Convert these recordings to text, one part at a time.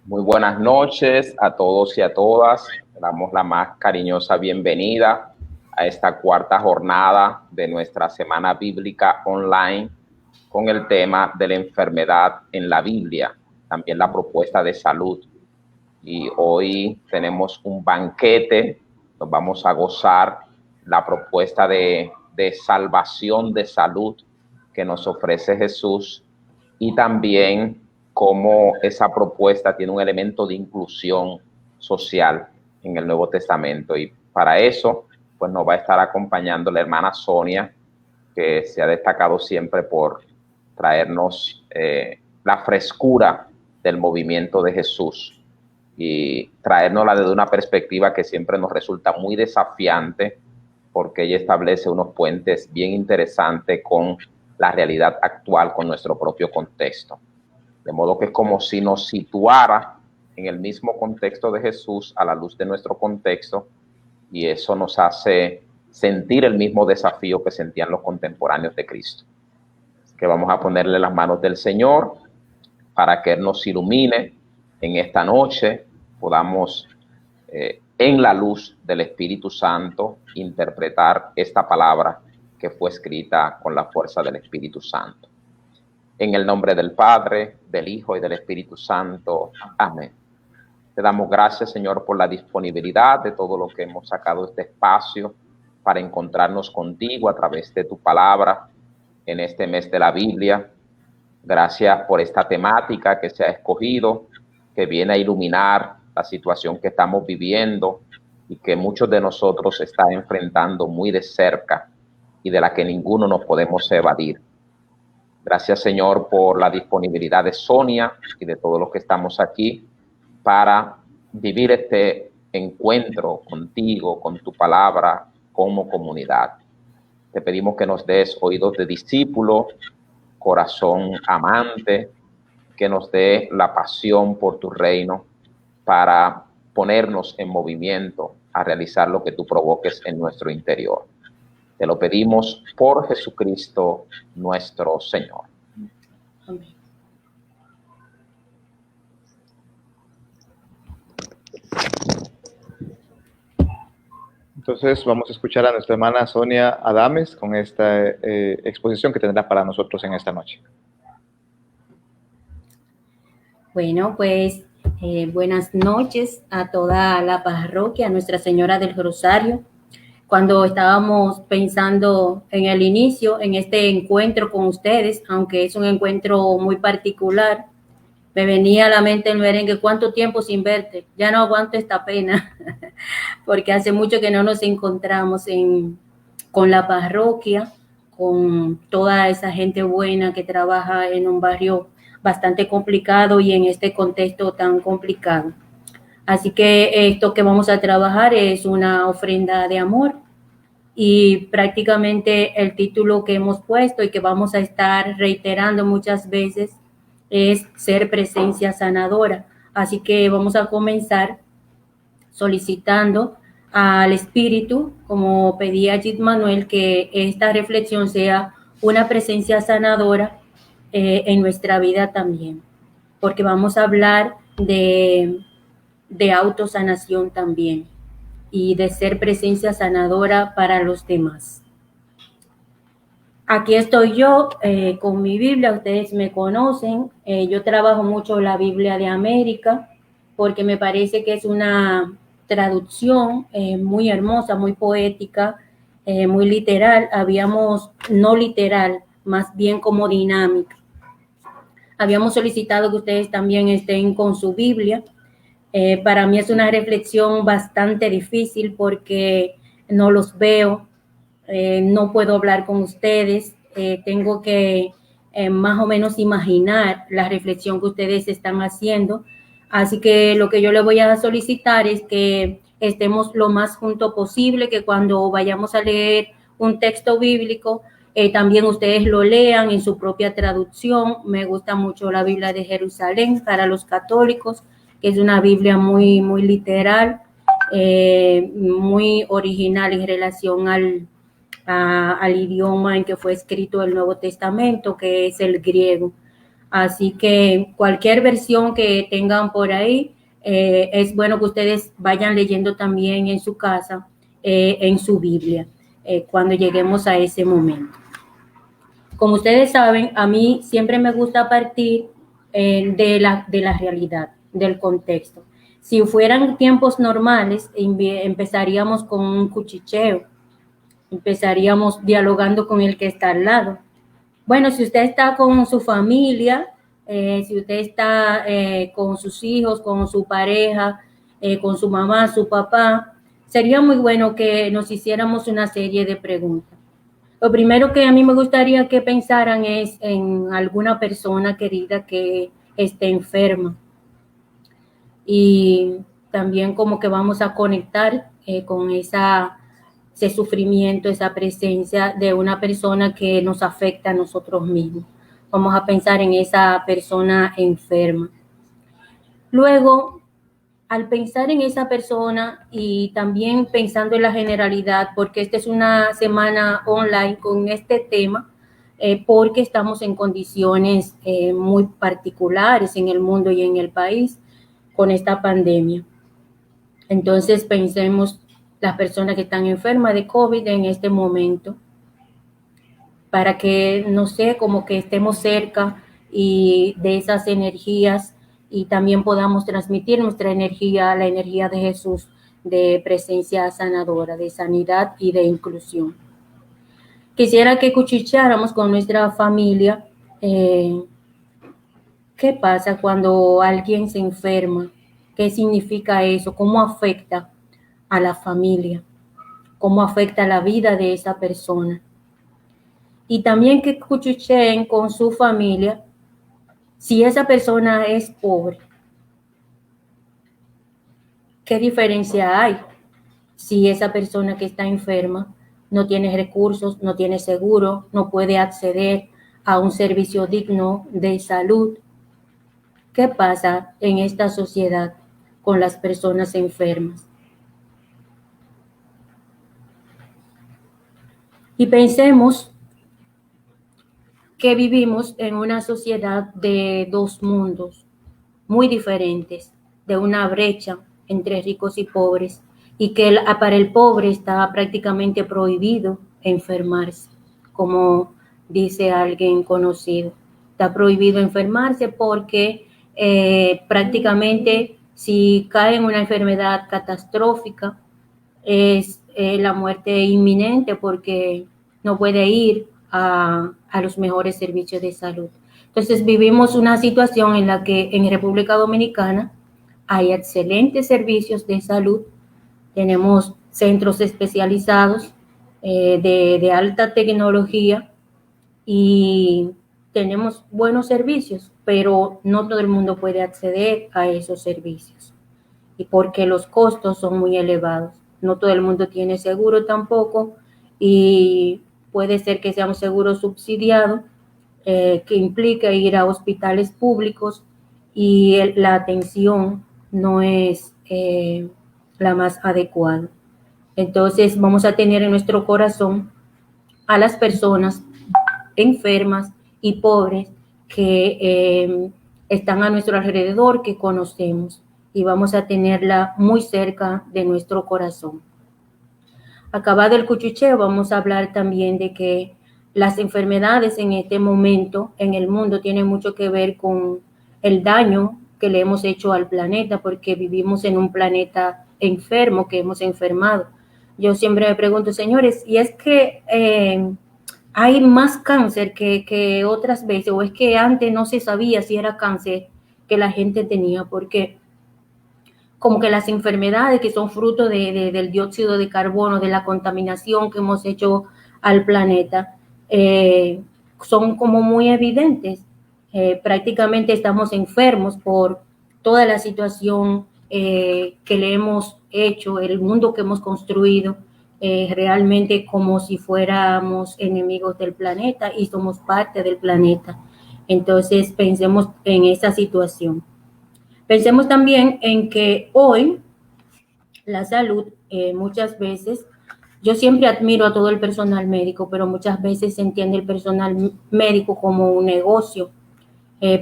Muy buenas noches a todos y a todas. Le damos la más cariñosa bienvenida a esta cuarta jornada de nuestra Semana Bíblica Online con el tema de la enfermedad en la Biblia, también la propuesta de salud. Y hoy tenemos un banquete, nos vamos a gozar la propuesta de salvación, de salud que nos ofrece Jesús, y también cómo esa propuesta tiene un elemento de inclusión social en el Nuevo Testamento. Y para eso, pues nos va a estar acompañando la hermana Sonia, que se ha destacado siempre por traernos la frescura del movimiento de Jesús y traérnosla desde una perspectiva que siempre nos resulta muy desafiante, porque ella establece unos puentes bien interesantes con la realidad actual, con nuestro propio contexto. De modo que es como si nos situara en el mismo contexto de Jesús a la luz de nuestro contexto, y eso nos hace sentir el mismo desafío que sentían los contemporáneos de Cristo. Así que vamos a ponerle las manos del Señor para que Él nos ilumine en esta noche, podamos en la luz del Espíritu Santo interpretar esta palabra que fue escrita con la fuerza del Espíritu Santo. En el nombre del Padre, del Hijo y del Espíritu Santo. Amén. Te damos gracias, Señor, por la disponibilidad de todo lo que hemos sacado de este espacio para encontrarnos contigo a través de tu palabra en este mes de la Biblia. Gracias por esta temática que se ha escogido, que viene a iluminar la situación que estamos viviendo y que muchos de nosotros están enfrentando muy de cerca y de la que ninguno nos podemos evadir. Gracias, Señor, por la disponibilidad de Sonia y de todos los que estamos aquí para vivir este encuentro contigo, con tu palabra, como comunidad. Te pedimos que nos des oídos de discípulo, corazón amante, que nos dé la pasión por tu reino para ponernos en movimiento a realizar lo que tú provoques en nuestro interior. Te lo pedimos por Jesucristo nuestro Señor. Amén. Entonces vamos a escuchar a nuestra hermana Sonia Adames con esta exposición que tendrá para nosotros en esta noche. Bueno, pues buenas noches a toda la parroquia, a Nuestra Señora del Rosario. Cuando estábamos pensando en el inicio, en este encuentro con ustedes, aunque es un encuentro muy particular, me venía a la mente el merengue: ¿cuánto tiempo sin verte? Ya no aguanto esta pena, porque hace mucho que no nos encontramos con la parroquia, con toda esa gente buena que trabaja en un barrio bastante complicado y en este contexto tan complicado. Así que esto que vamos a trabajar es una ofrenda de amor, y prácticamente el título que hemos puesto y que vamos a estar reiterando muchas veces es ser presencia sanadora. Así que vamos a comenzar solicitando al Espíritu, como pedía Jit Manuel, que esta reflexión sea una presencia sanadora en nuestra vida también, porque vamos a hablar de autosanación también y de ser presencia sanadora para los demás. Aquí estoy yo con mi Biblia, ustedes me conocen, yo trabajo mucho la Biblia de América porque me parece que es una traducción muy hermosa, muy poética, muy literal. Habíamos, no literal, más bien como dinámica. Habíamos solicitado que ustedes también estén con su Biblia. Para mí es una reflexión bastante difícil porque no los veo, no puedo hablar con ustedes, tengo que más o menos imaginar la reflexión que ustedes están haciendo. Así que lo que yo le voy a solicitar es que estemos lo más juntos posible, que cuando vayamos a leer un texto bíblico, también ustedes lo lean en su propia traducción. Me gusta mucho la Biblia de Jerusalén para los católicos, que es una Biblia muy, muy literal, muy original en relación al idioma en que fue escrito el Nuevo Testamento, que es el griego. Así que cualquier versión que tengan por ahí, es bueno que ustedes vayan leyendo también en su casa, en su Biblia, cuando lleguemos a ese momento. Como ustedes saben, a mí siempre me gusta partir de la realidad, del contexto. Si fueran tiempos normales, empezaríamos con un cuchicheo, empezaríamos dialogando con el que está al lado. Bueno, si usted está con su familia, si usted está con sus hijos, con su pareja, con su mamá, su papá, sería muy bueno que nos hiciéramos una serie de preguntas. Lo primero que a mí me gustaría que pensaran es en alguna persona querida que esté enferma. Y también como que vamos a conectar con ese sufrimiento, esa presencia de una persona que nos afecta a nosotros mismos. Vamos a pensar en esa persona enferma. Luego, al pensar en esa persona y también pensando en la generalidad, porque esta es una semana online con este tema, porque estamos en condiciones muy particulares en el mundo y en el país con esta pandemia. Entonces pensemos las personas que están enfermas de COVID en este momento, para que, no sé, como que estemos cerca y de esas energías y también podamos transmitir nuestra energía, la energía de Jesús, de presencia sanadora, de sanidad y de inclusión. Quisiera que cuchicheáramos con nuestra familia. ¿Qué pasa cuando alguien se enferma? ¿Qué significa eso? ¿Cómo afecta a la familia? ¿Cómo afecta la vida de esa persona? Y también que cuchicheen con su familia si esa persona es pobre. ¿Qué diferencia hay si esa persona que está enferma no tiene recursos, no tiene seguro, no puede acceder a un servicio digno de salud? ¿Qué pasa en esta sociedad con las personas enfermas? Y pensemos que vivimos en una sociedad de dos mundos muy diferentes, de una brecha entre ricos y pobres, y que para el pobre está prácticamente prohibido enfermarse, como dice alguien conocido. Está prohibido enfermarse porque prácticamente si cae en una enfermedad catastrófica es la muerte inminente, porque no puede ir a los mejores servicios de salud. Entonces vivimos una situación en la que en República Dominicana hay excelentes servicios de salud, tenemos centros especializados de alta tecnología y tenemos buenos servicios, pero no todo el mundo puede acceder a esos servicios y porque los costos son muy elevados. No todo el mundo tiene seguro tampoco y puede ser que sea un seguro subsidiado que implica ir a hospitales públicos y la atención no es la más adecuada. Entonces vamos a tener en nuestro corazón a las personas enfermas y pobres que están a nuestro alrededor, que conocemos, y vamos a tenerla muy cerca de nuestro corazón. Acabado el cuchicheo, vamos a hablar también de que las enfermedades en este momento en el mundo tienen mucho que ver con el daño que le hemos hecho al planeta, porque vivimos en un planeta enfermo, que hemos enfermado. Yo siempre me pregunto, señores, ¿y es que hay más cáncer que otras veces? ¿O es que antes no se sabía si era cáncer que la gente tenía? Porque como que las enfermedades que son fruto del dióxido de carbono, de la contaminación que hemos hecho al planeta, son como muy evidentes. Prácticamente estamos enfermos por toda la situación que le hemos hecho, el mundo que hemos construido, realmente como si fuéramos enemigos del planeta y somos parte del planeta. Entonces pensemos en esa situación. Pensemos también en que hoy la salud muchas veces, yo siempre admiro a todo el personal médico, pero muchas veces se entiende el personal médico como un negocio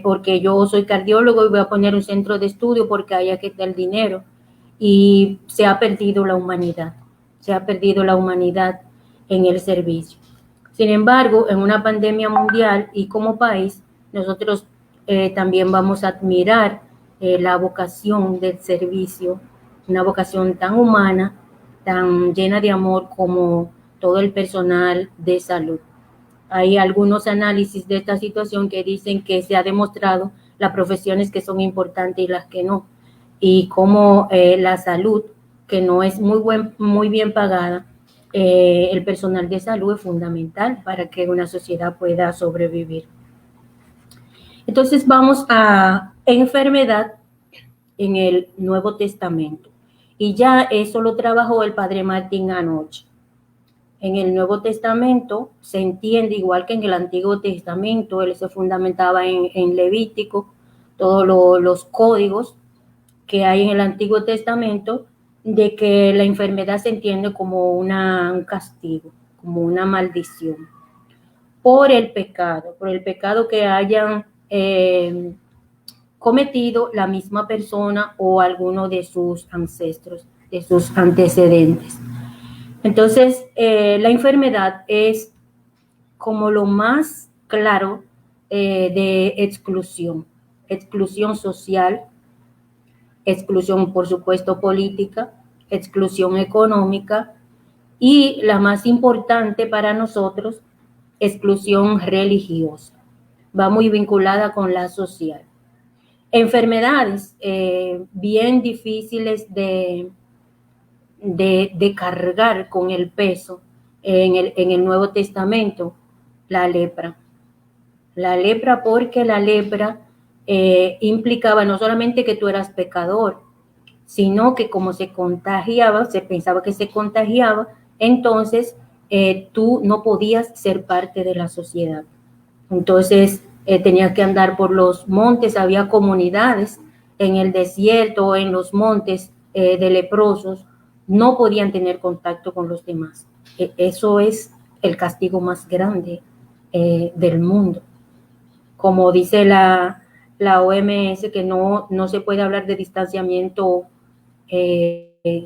porque yo soy cardiólogo y voy a poner un centro de estudio porque haya que dar el dinero. Y se ha perdido la humanidad, en el servicio. Sin embargo, en una pandemia mundial y como país, nosotros también vamos a admirar la vocación del servicio, una vocación tan humana, tan llena de amor como todo el personal de salud. Hay algunos análisis de esta situación que dicen que se ha demostrado las profesiones que son importantes y las que no, y cómo la salud, que no es muy bien pagada, el personal de salud es fundamental para que una sociedad pueda sobrevivir. Entonces vamos a enfermedad en el Nuevo Testamento. Y ya eso lo trabajó el padre Martín anoche. En el Nuevo Testamento se entiende, igual que en el Antiguo Testamento, él se fundamentaba en Levítico, todos los códigos que hay en el Antiguo Testamento, de que la enfermedad se entiende como un castigo, como una maldición, por el pecado que hayan cometido la misma persona o alguno de sus ancestros, de sus antecedentes. Entonces, la enfermedad es como lo más claro de exclusión social, exclusión, por supuesto, política, exclusión económica y la más importante para nosotros, exclusión religiosa. Va muy vinculada con la social. Enfermedades bien difíciles de cargar con el peso en el Nuevo Testamento, la lepra. La lepra, porque la lepra implicaba no solamente que tú eras pecador, sino que como se contagiaba, se pensaba que se contagiaba, entonces tú no podías ser parte de la sociedad. Entonces tenías que andar por los montes, había comunidades en el desierto, en los montes de leprosos, no podían tener contacto con los demás. Eso es el castigo más grande del mundo. Como dice la OMS, que no se puede hablar de distanciamiento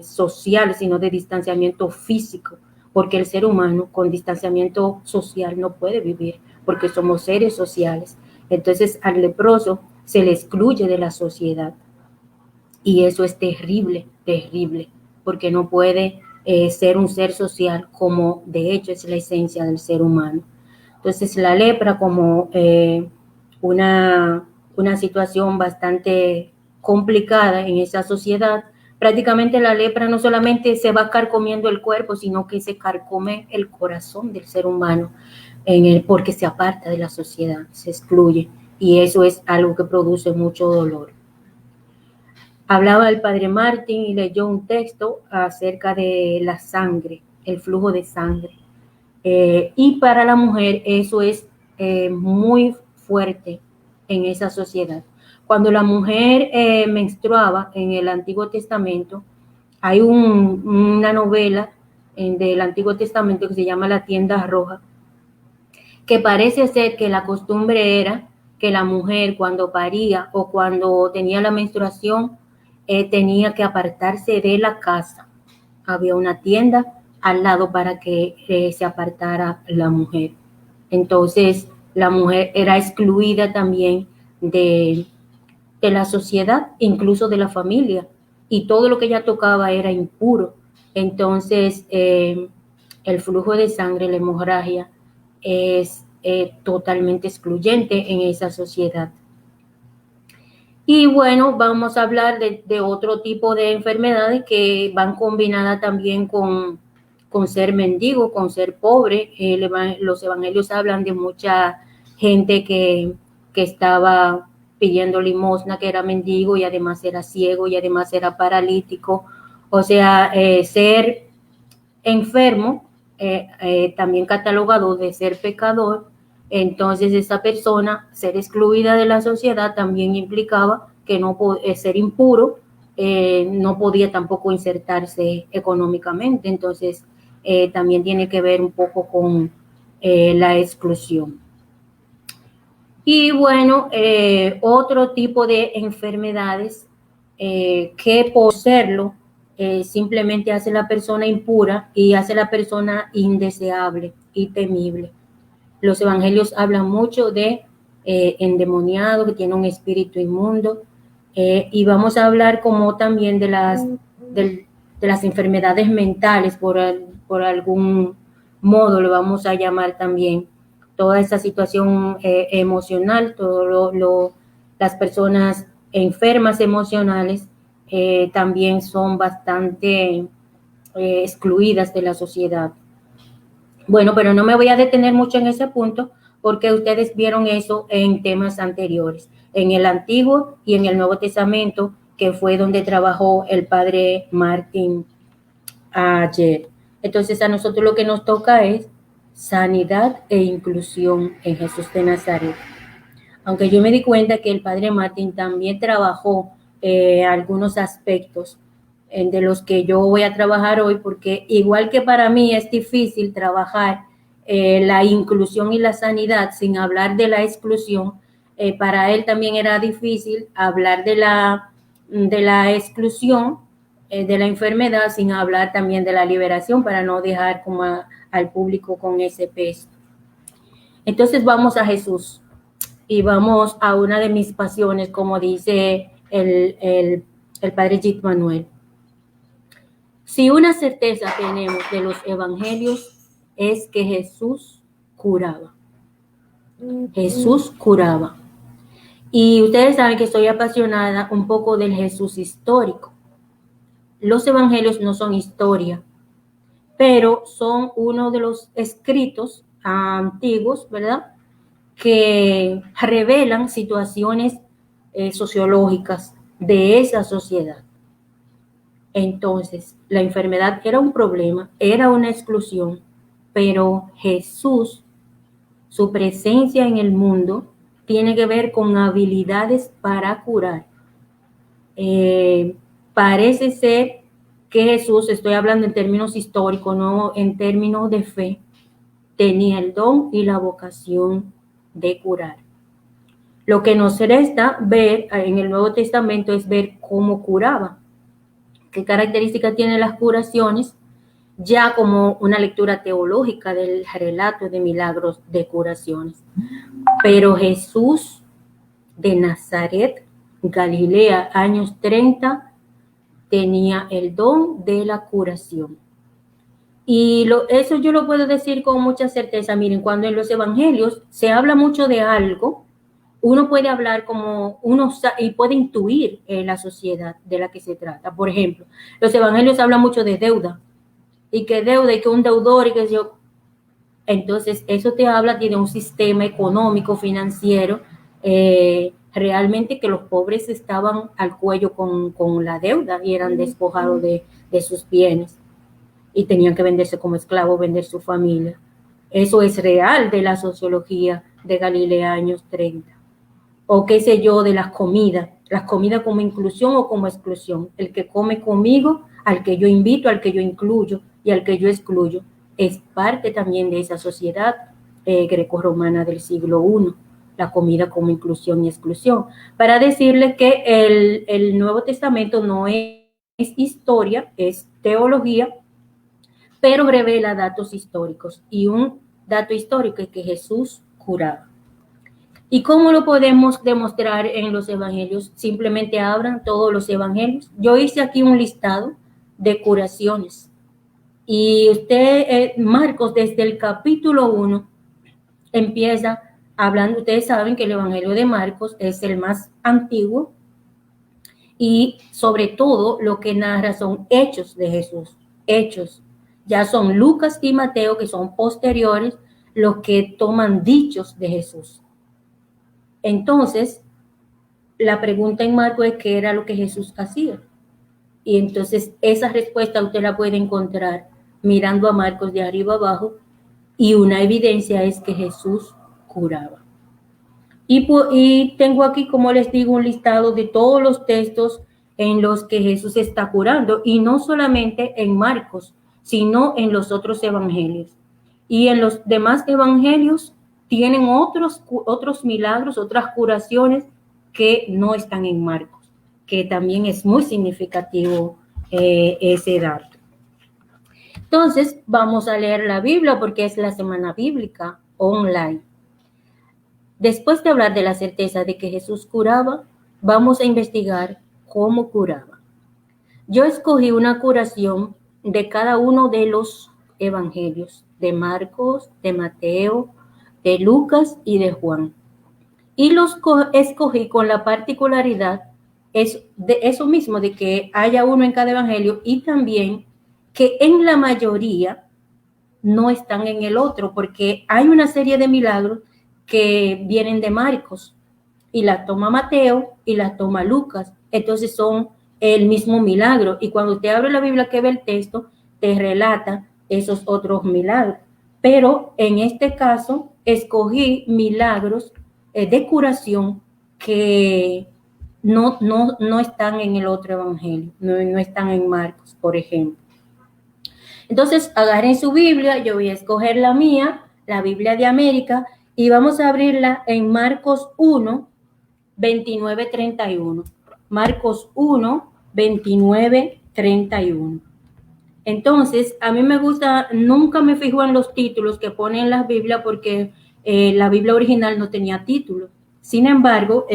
social, sino de distanciamiento físico, porque el ser humano con distanciamiento social no puede vivir, porque somos seres sociales. Entonces al leproso se le excluye de la sociedad y eso es terrible, porque no puede ser un ser social como de hecho es la esencia del ser humano. Entonces la lepra como una situación bastante complicada en esa sociedad. Prácticamente la lepra no solamente se va carcomiendo el cuerpo, sino que se carcome el corazón del ser humano porque se aparta de la sociedad, se excluye, y eso es algo que produce mucho dolor. Hablaba el padre Martín y leyó un texto acerca de la sangre, el flujo de sangre. Y para la mujer eso es muy fuerte en esa sociedad. Cuando la mujer menstruaba en el Antiguo Testamento, hay una novela del Antiguo Testamento que se llama La Tienda Roja, que parece ser que la costumbre era que la mujer cuando paría o cuando tenía la menstruación tenía que apartarse de la casa. Había una tienda al lado para que se apartara la mujer. Entonces, la mujer era excluida también de la sociedad, incluso de la familia, y todo lo que ella tocaba era impuro. Entonces, el flujo de sangre, la hemorragia, es totalmente excluyente en esa sociedad. Y bueno, vamos a hablar de otro tipo de enfermedades que van combinadas también con ser mendigo, con ser pobre. Los evangelios hablan de mucha gente que estaba pidiendo limosna, que era mendigo y además era ciego y además era paralítico. O sea, ser enfermo, también catalogado de ser pecador. Entonces esa persona, ser excluida de la sociedad, también implicaba que no ser impuro, no podía tampoco insertarse económicamente. Entonces también tiene que ver un poco con la exclusión. Y bueno, otro tipo de enfermedades que por serlo simplemente hace la persona impura y hace la persona indeseable y temible. Los evangelios hablan mucho de endemoniado que tiene un espíritu inmundo, y vamos a hablar como también de las enfermedades mentales, por algún modo lo vamos a llamar también. Toda esa situación emocional, las personas enfermas emocionales también son bastante excluidas de la sociedad. Bueno, pero no me voy a detener mucho en ese punto porque ustedes vieron eso en temas anteriores, en el Antiguo y en el Nuevo Testamento, que fue donde trabajó el padre Martín ayer. Entonces a nosotros lo que nos toca es sanidad e inclusión en Jesús de Nazaret. Aunque yo me di cuenta que el padre Martín también trabajó algunos aspectos de los que yo voy a trabajar hoy, porque igual que para mí es difícil trabajar la inclusión y la sanidad sin hablar de la exclusión, para él también era difícil hablar de la exclusión, de la enfermedad, sin hablar también de la liberación, para no dejar como al público con ese peso. Entonces vamos a Jesús y vamos a una de mis pasiones, como dice el padre Git Manuel. Si una certeza tenemos de los evangelios es que Jesús curaba. Jesús curaba. Y ustedes saben que estoy apasionada un poco del Jesús histórico. Los evangelios no son historia, pero son uno de los escritos antiguos, ¿verdad?, que revelan situaciones sociológicas de esa sociedad. Entonces, la enfermedad era un problema, era una exclusión, pero Jesús, su presencia en el mundo, tiene que ver con habilidades para curar. Parece ser que Jesús, estoy hablando en términos históricos, no en términos de fe, tenía el don y la vocación de curar. Lo que nos resta ver en el Nuevo Testamento es ver cómo curaba, qué características tienen las curaciones, ya como una lectura teológica del relato de milagros de curaciones. Pero Jesús de Nazaret, Galilea, años 30, tenía el don de la curación. Y eso yo lo puedo decir con mucha certeza. Miren, cuando en los evangelios se habla mucho de algo, uno puede hablar como uno y puede intuir la sociedad de la que se trata. Por ejemplo, los evangelios hablan mucho de deuda, y que deuda, y que un deudor, y que yo. Entonces, eso te habla de un sistema económico, financiero, realmente que los pobres estaban al cuello con la deuda y eran despojados de sus bienes. Y tenían que venderse como esclavos, vender su familia. Eso es real de la sociología de Galilea, años 30. O qué sé yo, de las comidas como inclusión o como exclusión. El que come conmigo, al que yo invito, al que yo incluyo y al que yo excluyo, es parte también de esa sociedad grecorromana del siglo I, la comida como inclusión y exclusión. Para decirles que el Nuevo Testamento no es historia, es teología, pero revela datos históricos, y un dato histórico es que Jesús curaba. ¿Y cómo lo podemos demostrar en los evangelios? Simplemente abran todos los evangelios. Yo hice aquí un listado de curaciones, y Marcos, desde el capítulo 1, empieza hablando. Ustedes saben que el evangelio de Marcos es el más antiguo, y sobre todo lo que narra son hechos de Jesús, hechos. Ya son Lucas y Mateo, que son posteriores, los que toman dichos de Jesús. Entonces, la pregunta en Marcos es qué era lo que Jesús hacía. Y entonces esa respuesta usted la puede encontrar mirando a Marcos de arriba abajo, y una evidencia es que Jesús curaba. Y tengo aquí, como les digo, un listado de todos los textos en los que Jesús está curando, y no solamente en Marcos, sino en los otros evangelios. Y en los demás evangelios tienen otros milagros, otras curaciones que no están en Marcos, que también es muy significativo ese dato. Entonces, vamos a leer la Biblia porque es la semana bíblica online. Después de hablar de la certeza de que Jesús curaba, vamos a investigar cómo curaba. Yo escogí una curación de cada uno de los evangelios, de Marcos, de Mateo, de Lucas y de Juan. Y los escogí con la particularidad de eso mismo, de que haya uno en cada evangelio y también que en la mayoría no están en el otro, porque hay una serie de milagros que vienen de Marcos y la toma Mateo y la toma Lucas. Entonces son el mismo milagro. Y cuando usted abre la Biblia que ve el texto, te relata esos otros milagros. Pero en este caso, escogí milagros de curación que no están en el otro evangelio, no están en Marcos, por ejemplo. Entonces, agarren su Biblia, yo voy a escoger la mía, la Biblia de América, y vamos a abrirla en Marcos 1, 29, 31. Marcos 1, 29, 31. Entonces, a mí me gusta, nunca me fijo en los títulos que ponen las Biblias porque la Biblia original no tenía título. Sin embargo,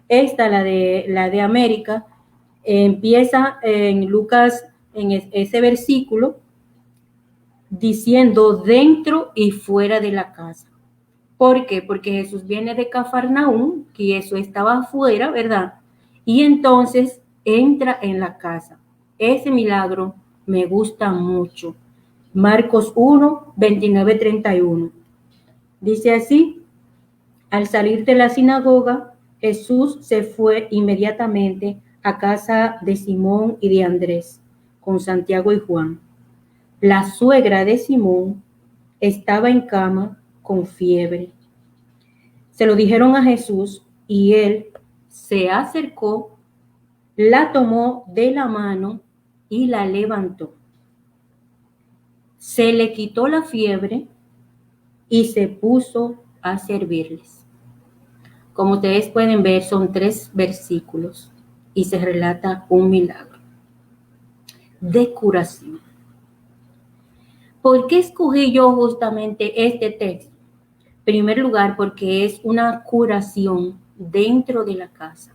esta, la de América, empieza en Lucas, en ese versículo, diciendo dentro y fuera de la casa. ¿Por qué? Porque Jesús viene de Cafarnaúm, que eso estaba afuera, ¿verdad? Y entonces entra en la casa. Ese milagro me gusta mucho. Marcos 1, 29, 31. Dice así: al salir de la sinagoga, Jesús se fue inmediatamente a casa de Simón y de Andrés, con Santiago y Juan. La suegra de Simón estaba en cama con fiebre. Se lo dijeron a Jesús y él se acercó, la tomó de la mano y la levantó. Se le quitó la fiebre y se puso a servirles. Como ustedes pueden ver, son 3 versículos y se relata un milagro de curación. ¿Por qué escogí yo justamente este texto? En primer lugar, porque es una curación dentro de la casa.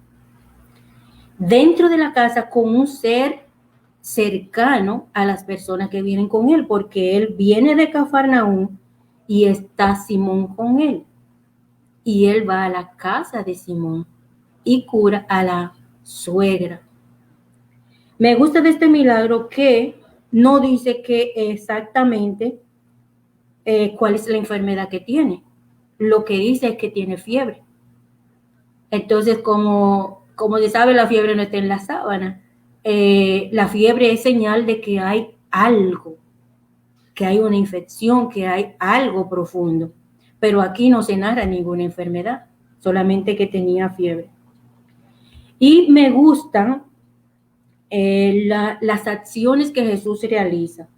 Dentro de la casa con un ser cercano a las personas que vienen con él, porque él viene de Cafarnaúm y está Simón con él. Y él va a la casa de Simón y cura a la suegra. Me gusta de este milagro que no dice que exactamente cuál es la enfermedad que tiene. Lo que dice es que tiene fiebre. Entonces, como se sabe, la fiebre no está en la sábana. La fiebre es señal de que hay algo, que hay una infección, que hay algo profundo. Pero aquí no se narra ninguna enfermedad, solamente que tenía fiebre. Y me gustan las acciones que Jesús realiza.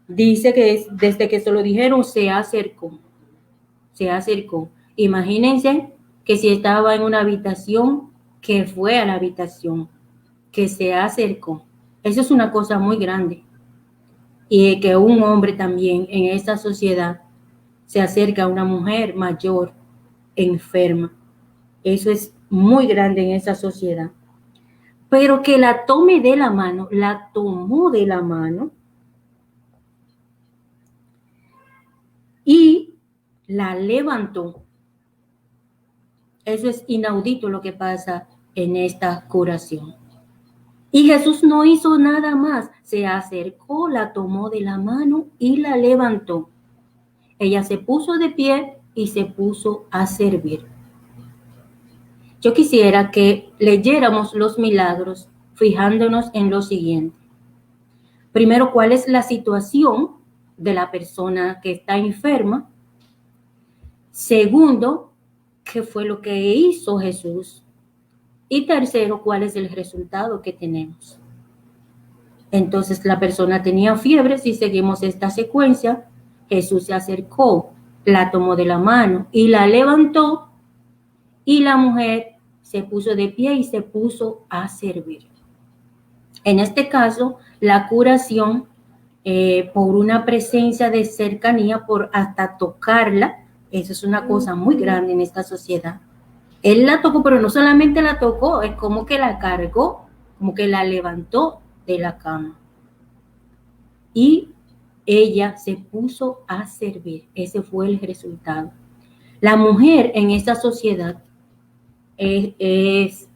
Dice que desde que se lo dijeron, se acercó. Imagínense que si estaba en una habitación, que fue a la habitación, que se acercó. Eso es una cosa muy grande. Y que un hombre también en esta sociedad se acerca a una mujer mayor, enferma. Eso es muy grande en esa sociedad. Pero que la tome de la mano, la tomó de la mano y la levantó. Eso es inaudito lo que pasa en esta curación. Y Jesús no hizo nada más. Se acercó, la tomó de la mano y la levantó. Ella se puso de pie y se puso a servir. Yo quisiera que leyéramos los milagros fijándonos en lo siguiente. Primero, ¿cuál es la situación de la persona que está enferma? Segundo, ¿qué fue lo que hizo Jesús? Y tercero, ¿cuál es el resultado que tenemos? Entonces, la persona tenía fiebre. Si seguimos esta secuencia, Jesús se acercó, la tomó de la mano y la levantó, y la mujer se puso de pie y se puso a servir. En este caso, la curación por una presencia de cercanía, por hasta tocarla, eso es una cosa muy grande en esta sociedad. Él la tocó, pero no solamente la tocó, es como que la cargó, como que la levantó de la cama. Y ella se puso a servir. Ese fue el resultado. La mujer en esta sociedad es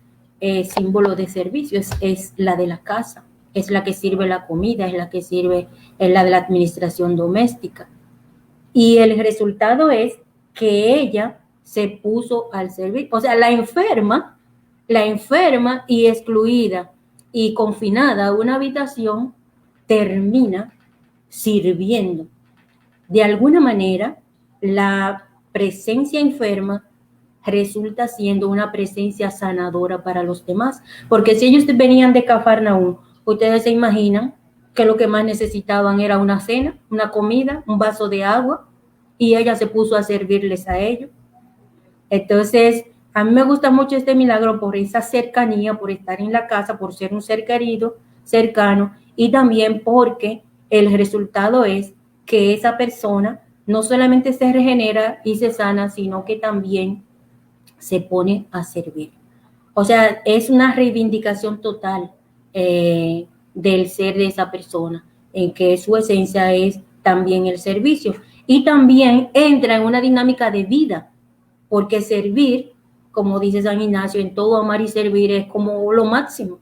símbolo de servicio, es la de la casa, es la que sirve la comida, es la de la administración doméstica. Y el resultado es que ella se puso al servicio. O sea, la enferma y excluida y confinada a una habitación termina sirviendo. De alguna manera, la presencia enferma resulta siendo una presencia sanadora para los demás, porque si ellos venían de Cafarnaúm, ustedes se imaginan que lo que más necesitaban era una cena, una comida, un vaso de agua, y ella se puso a servirles a ellos. Entonces, a mí me gusta mucho este milagro por esa cercanía, por estar en la casa, por ser un ser querido, cercano, y también porque el resultado es que esa persona no solamente se regenera y se sana, sino que también se pone a servir. O sea, es una reivindicación total del ser de esa persona, en que su esencia es también el servicio. Y también entra en una dinámica de vida, porque servir, como dice San Ignacio, en todo amar y servir es como lo máximo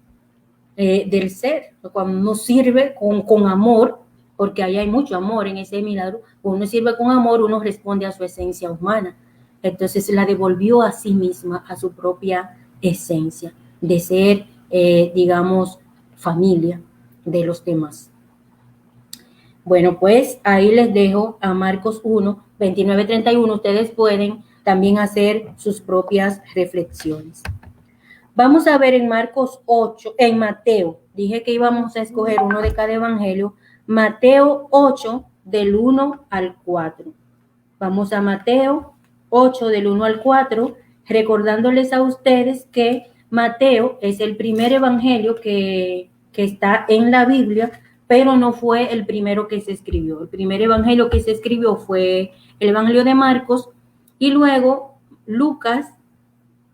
del ser. Cuando uno sirve con amor, porque ahí hay mucho amor en ese milagro, cuando uno sirve con amor, uno responde a su esencia humana. Entonces la devolvió a sí misma, a su propia esencia, de ser, digamos, familia de los demás. Bueno, pues ahí les dejo a Marcos 1, 29-31. Ustedes pueden también hacer sus propias reflexiones. Vamos a ver en Marcos 8, en Mateo. Dije que íbamos a escoger uno de cada evangelio. Mateo 8, del 1 al 4. Vamos a Mateo 8, del 1 al 4, recordándoles a ustedes que Mateo es el primer evangelio que está en la Biblia, pero no fue el primero que se escribió. El primer evangelio que se escribió fue el evangelio de Marcos, y luego Lucas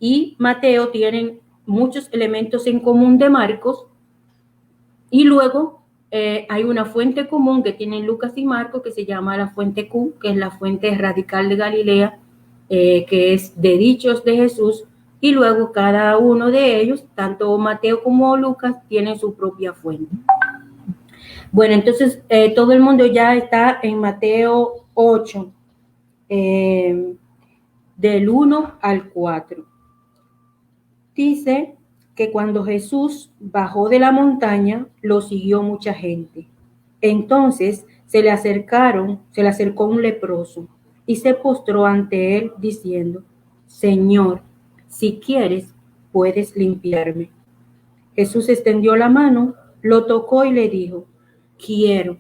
y Mateo tienen muchos elementos en común de Marcos, y luego hay una fuente común que tienen Lucas y Marcos, que se llama la fuente Q, que es la fuente radical de Galilea, que es de dichos de Jesús, y luego cada uno de ellos, tanto Mateo como Lucas, tienen su propia fuente. Bueno, entonces todo el mundo ya está en Mateo 8, del 1 al 4. Dice que cuando Jesús bajó de la montaña, lo siguió mucha gente. Entonces se le acercó un leproso y se postró ante él diciendo: Señor, si quieres, puedes limpiarme. Jesús extendió la mano, lo tocó y le dijo: quiero,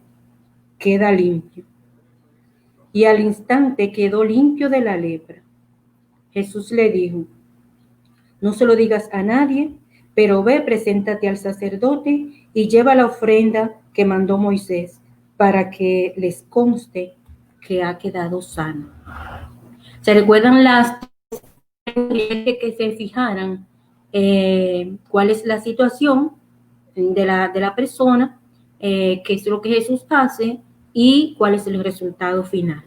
queda limpio. Y al instante quedó limpio de la lepra. Jesús le dijo: no se lo digas a nadie, pero ve, preséntate al sacerdote y lleva la ofrenda que mandó Moisés, para que les conste que ha quedado sano. ¿Se recuerdan las que se fijaran cuál es la situación de la persona, qué es lo que Jesús hace y cuál es el resultado final?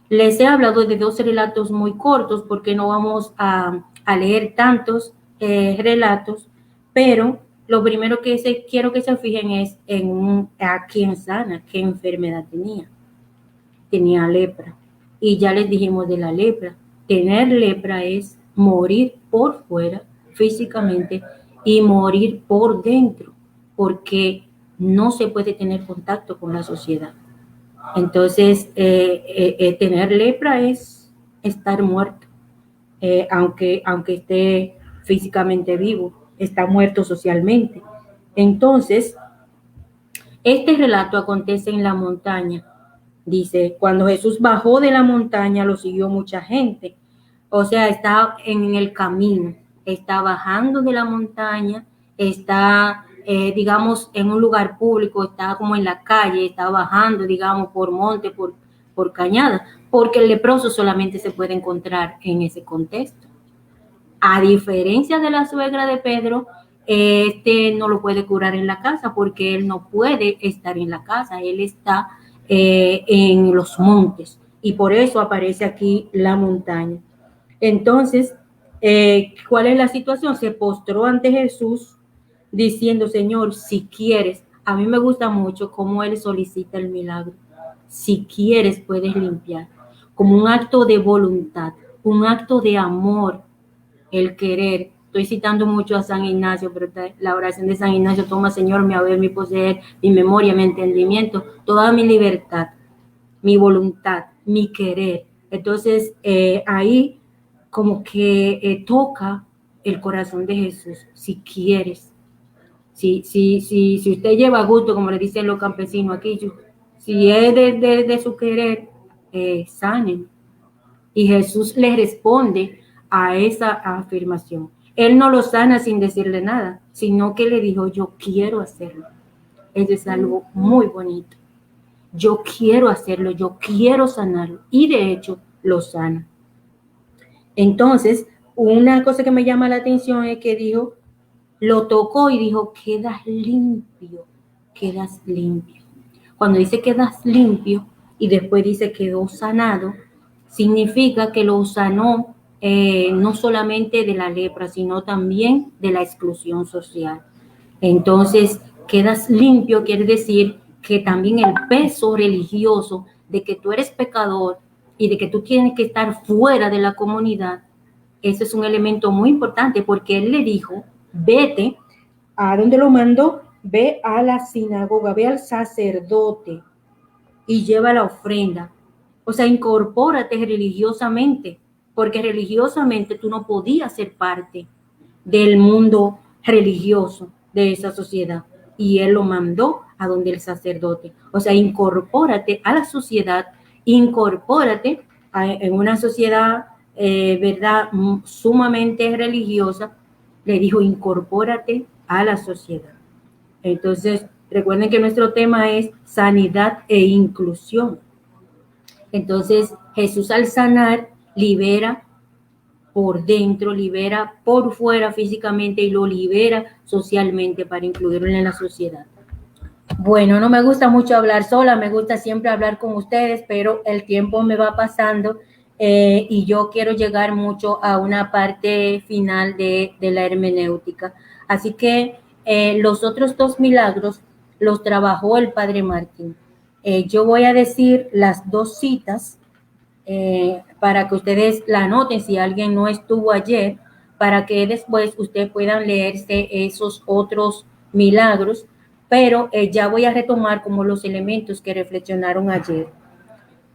Les he hablado de 2 relatos muy cortos porque no vamos a leer tantos relatos, pero lo primero que quiero que se fijen es a quién sana, qué enfermedad tenía. Tenía lepra. Y ya les dijimos de la lepra. Tener lepra es morir por fuera físicamente y morir por dentro, porque no se puede tener contacto con la sociedad. Entonces, tener lepra es estar muerto, aunque esté físicamente vivo, está muerto socialmente. Entonces, este relato acontece en la montaña, Dice, cuando Jesús bajó de la montaña, lo siguió mucha gente. O sea, está en el camino, está bajando de la montaña, está, digamos, en un lugar público, está como en la calle, está bajando, digamos, por monte, por cañada, porque el leproso solamente se puede encontrar en ese contexto. A diferencia de la suegra de Pedro, no lo puede curar en la casa porque él no puede estar en la casa, él está en los montes y por eso aparece aquí la montaña. Entonces, ¿cuál es la situación? Se postró ante Jesús diciendo, Señor, si quieres, a mí me gusta mucho cómo él solicita el milagro. Si quieres, puedes limpiar, como un acto de voluntad, un acto de amor, el querer. Estoy citando mucho a San Ignacio, pero la oración de San Ignacio: toma, Señor, mi haber, mi poseer, mi memoria, mi entendimiento, toda mi libertad, mi voluntad, mi querer. Entonces, ahí como que toca el corazón de Jesús. Si quieres, si usted lleva gusto, como le dicen los campesinos aquí, si es de su querer, sanen. Y Jesús le responde a esa afirmación. Él no lo sana sin decirle nada, sino que le dijo, yo quiero hacerlo. Eso es algo muy bonito. Yo quiero hacerlo, yo quiero sanarlo. Y de hecho, lo sana. Entonces, una cosa que me llama la atención es que dijo, lo tocó y dijo, quedas limpio, quedas limpio. Cuando dice quedas limpio y después dice quedó sanado, significa que lo sanó no solamente de la lepra, sino también de la exclusión social. Entonces, quedas limpio quiere decir que también el peso religioso de que tú eres pecador y de que tú tienes que estar fuera de la comunidad, ese es un elemento muy importante porque él le dijo, vete, ¿a dónde lo mandó? Ve a la sinagoga, ve al sacerdote y lleva la ofrenda. O sea, incorpórate religiosamente, porque religiosamente tú no podías ser parte del mundo religioso de esa sociedad. Y él lo mandó a donde el sacerdote. O sea, incorpórate a la sociedad, incorpórate en una sociedad, ¿verdad?, sumamente religiosa. Le dijo, incorpórate a la sociedad. Entonces, recuerden que nuestro tema es sanidad e inclusión. Entonces, Jesús al sanar libera por dentro, libera por fuera físicamente y lo libera socialmente para incluirlo en la sociedad. Bueno, no me gusta mucho hablar sola, me gusta siempre hablar con ustedes, pero el tiempo me va pasando y yo quiero llegar mucho a una parte final de la hermenéutica. Así que los otros dos milagros los trabajó el Padre Martín. Yo voy a decir las dos citas para que ustedes la anoten si alguien no estuvo ayer, para que después ustedes puedan leerse esos otros milagros, pero ya voy a retomar como los elementos que reflexionaron ayer.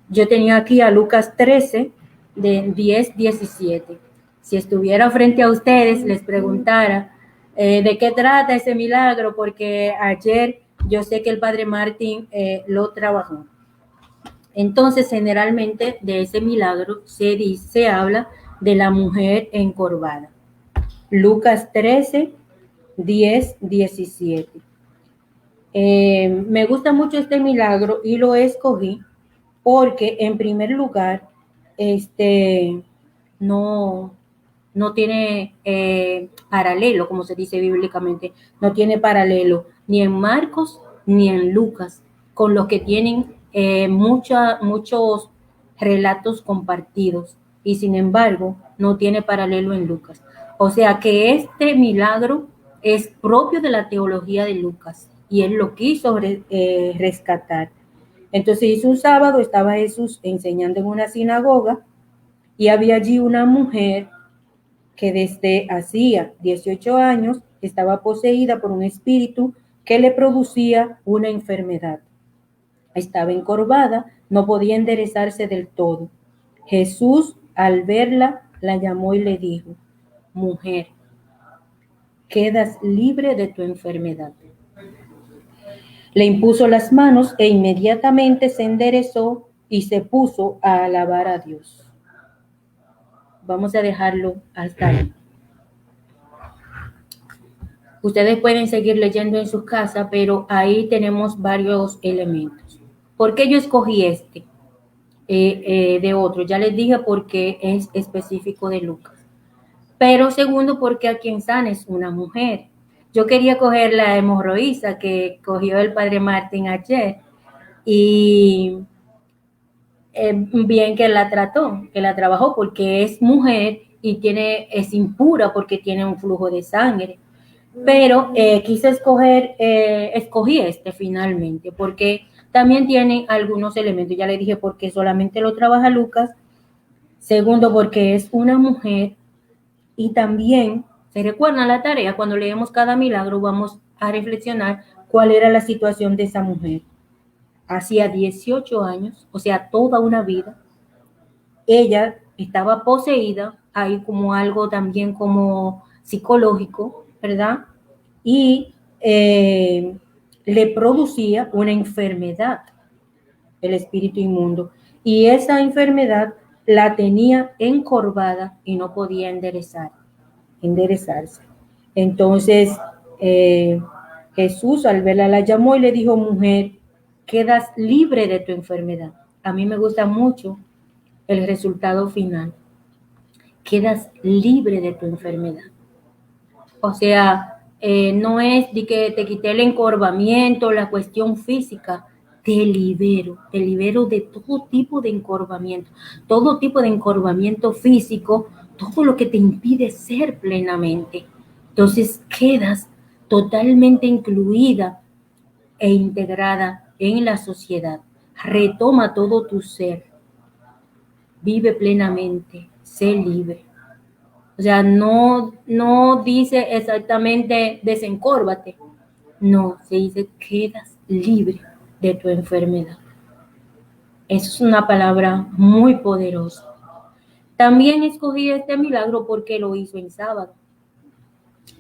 Yo tenía aquí a Lucas 13, de 10-17. Si estuviera frente a ustedes, les preguntara de qué trata ese milagro, porque ayer yo sé que el Padre Martín lo trabajó. Entonces, generalmente de ese milagro se habla de la mujer encorvada. Lucas 13, 10-17. Me gusta mucho este milagro y lo escogí porque, en primer lugar, no tiene paralelo, como se dice bíblicamente, no tiene paralelo ni en Marcos ni en Lucas, con los que tienen muchos relatos compartidos, y sin embargo no tiene paralelo en Lucas. O sea que este milagro es propio de la teología de Lucas y él lo quiso rescatar. Entonces hizo un sábado, estaba Jesús enseñando en una sinagoga y había allí una mujer que desde hacía 18 años estaba poseída por un espíritu que le producía una enfermedad. Estaba encorvada, no podía enderezarse del todo. Jesús, al verla, la llamó y le dijo, mujer, quedas libre de tu enfermedad. Le impuso las manos e inmediatamente se enderezó y se puso a alabar a Dios. Vamos a dejarlo hasta ahí. Ustedes pueden seguir leyendo en sus casas, pero ahí tenemos varios elementos. ¿Por qué yo escogí este de otro? Ya les dije porque es específico de Lucas. Pero segundo, porque a quien sana es una mujer. Yo quería coger la hemorroísa que cogió el padre Martín ayer y bien que la trató, que la trabajó porque es mujer y es impura porque tiene un flujo de sangre. Pero escogí este finalmente porque también tiene algunos elementos. Ya le dije porque solamente lo trabaja Lucas. Segundo, porque es una mujer. Y también, ¿se recuerdan la tarea? Cuando leemos cada milagro vamos a reflexionar cuál era la situación de esa mujer. Hacía 18 años, o sea, toda una vida, ella estaba poseída, hay como algo también como psicológico, ¿verdad? Y le producía una enfermedad, el espíritu inmundo. Y esa enfermedad la tenía encorvada y no podía enderezarse. Entonces, Jesús al verla la llamó y le dijo, mujer, quedas libre de tu enfermedad. A mí me gusta mucho el resultado final. Quedas libre de tu enfermedad. O sea, no es de que te quité el encorvamiento, la cuestión física. Te libero de todo tipo de encorvamiento físico, todo lo que te impide ser plenamente. Entonces quedas totalmente incluida e integrada en la sociedad. Retoma todo tu ser. Vive plenamente, sé libre. O sea, no dice exactamente desencórvate. No, se dice quedas libre de tu enfermedad. Eso es una palabra muy poderosa. También escogí este milagro porque lo hizo en sábado.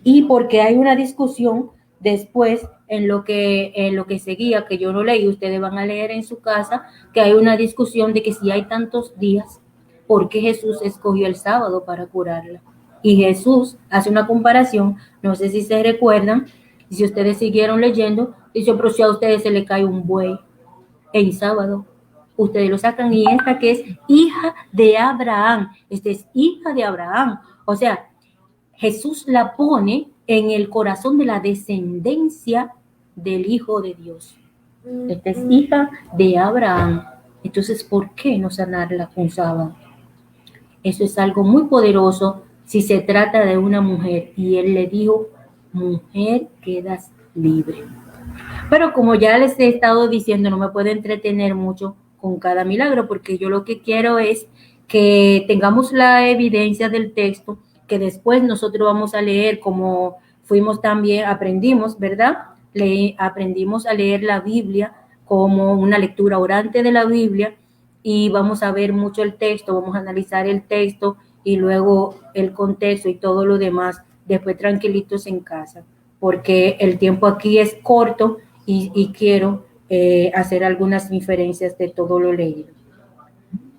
Y porque hay una discusión después en lo que seguía, que yo no leí, ustedes van a leer en su casa, que hay una discusión de que si hay tantos días, ¿por qué Jesús escogió el sábado para curarla? Y Jesús hace una comparación, no sé si se recuerdan, y si ustedes siguieron leyendo, dice, pero si a ustedes se le cae un buey en sábado, ustedes lo sacan, y esta que es hija de Abraham, esta es hija de Abraham, o sea, Jesús la pone en el corazón de la descendencia del Hijo de Dios. Esta es hija de Abraham. Entonces, ¿por qué no sanarla un sábado? Eso es algo muy poderoso si se trata de una mujer. Y él le dijo, mujer, quedas libre. Pero como ya les he estado diciendo, no me puedo entretener mucho con cada milagro, porque yo lo que quiero es que tengamos la evidencia del texto, que después nosotros vamos a leer, como fuimos también, aprendimos, ¿verdad? Aprendimos a leer la Biblia como una lectura orante de la Biblia, y vamos a ver mucho el texto, vamos a analizar el texto y luego el contexto y todo lo demás, después tranquilitos en casa, porque el tiempo aquí es corto y quiero hacer algunas inferencias de todo lo leído.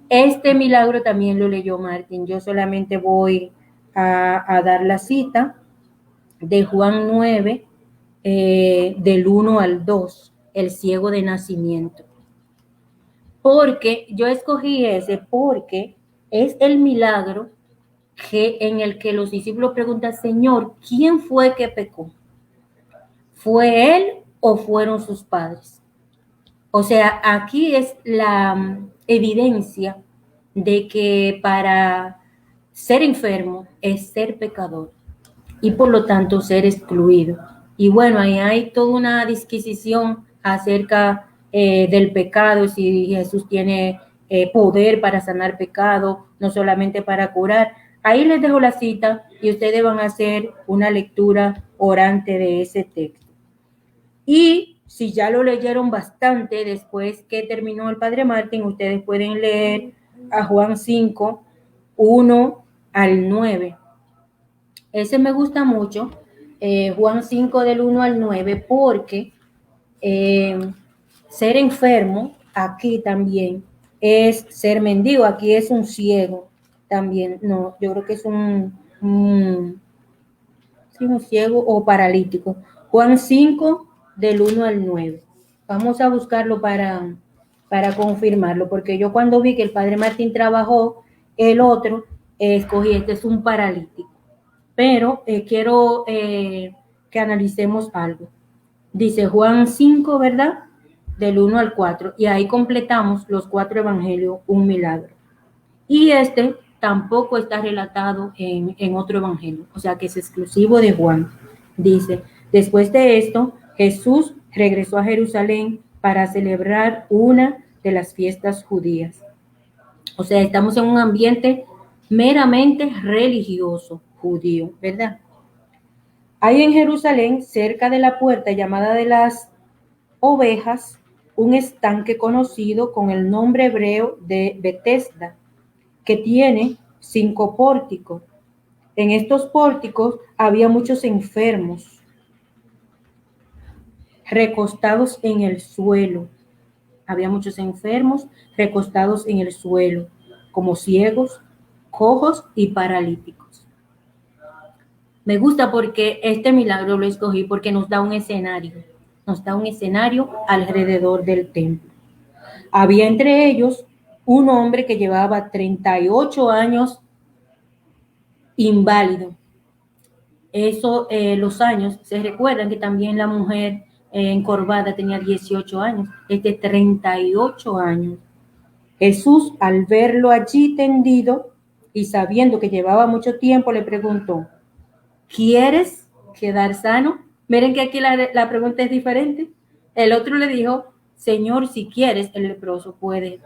Este milagro también lo leyó Martín. Yo solamente voy a dar la cita de Juan 9, del 1 al 2, el ciego de nacimiento. Porque yo escogí ese porque es el milagro en el que los discípulos preguntan, Señor, ¿quién fue que pecó? ¿Fue él o fueron sus padres? O sea, aquí es la evidencia de que para ser enfermo es ser pecador y por lo tanto ser excluido. Y bueno, ahí hay toda una disquisición acerca del pecado, si Jesús tiene poder para sanar pecado, no solamente para curar. Ahí les dejo la cita y ustedes van a hacer una lectura orante de ese texto. Y si ya lo leyeron bastante después que terminó el Padre Martín, ustedes pueden leer a Juan 5, 1 al 9. Ese me gusta mucho, Juan 5 del 1 al 9, porque ser enfermo aquí también es ser mendigo, aquí es un ciego también, no, yo creo que es un ciego o paralítico. Juan 5, del 1 al 9. Vamos a buscarlo para confirmarlo, porque yo cuando vi que el padre Martín trabajó el otro, escogí este, es un paralítico. Pero quiero que analicemos algo. Dice Juan 5, ¿verdad? Del 1 al 4. Y ahí completamos los 4 evangelios, un milagro. Y este tampoco está relatado en otro evangelio, o sea que es exclusivo de Juan. Dice, después de esto, Jesús regresó a Jerusalén para celebrar una de las fiestas judías. O sea, estamos en un ambiente meramente religioso judío, ¿verdad? Hay en Jerusalén, cerca de la puerta llamada de las ovejas, un estanque conocido con el nombre hebreo de Betesda, que tiene 5 pórticos. En estos pórticos había muchos enfermos recostados en el suelo. Había muchos enfermos recostados en el suelo, como ciegos, cojos y paralíticos. Me gusta porque este milagro lo escogí porque nos da un escenario alrededor del templo. Había entre ellos un hombre que llevaba 38 años inválido. Eso, los años, se recuerdan que también la mujer encorvada tenía 18 años, 38 años. Jesús, al verlo allí tendido y sabiendo que llevaba mucho tiempo, le preguntó, ¿quieres quedar sano? Miren que aquí la pregunta es diferente. El otro le dijo, Señor, si quieres, el leproso puede.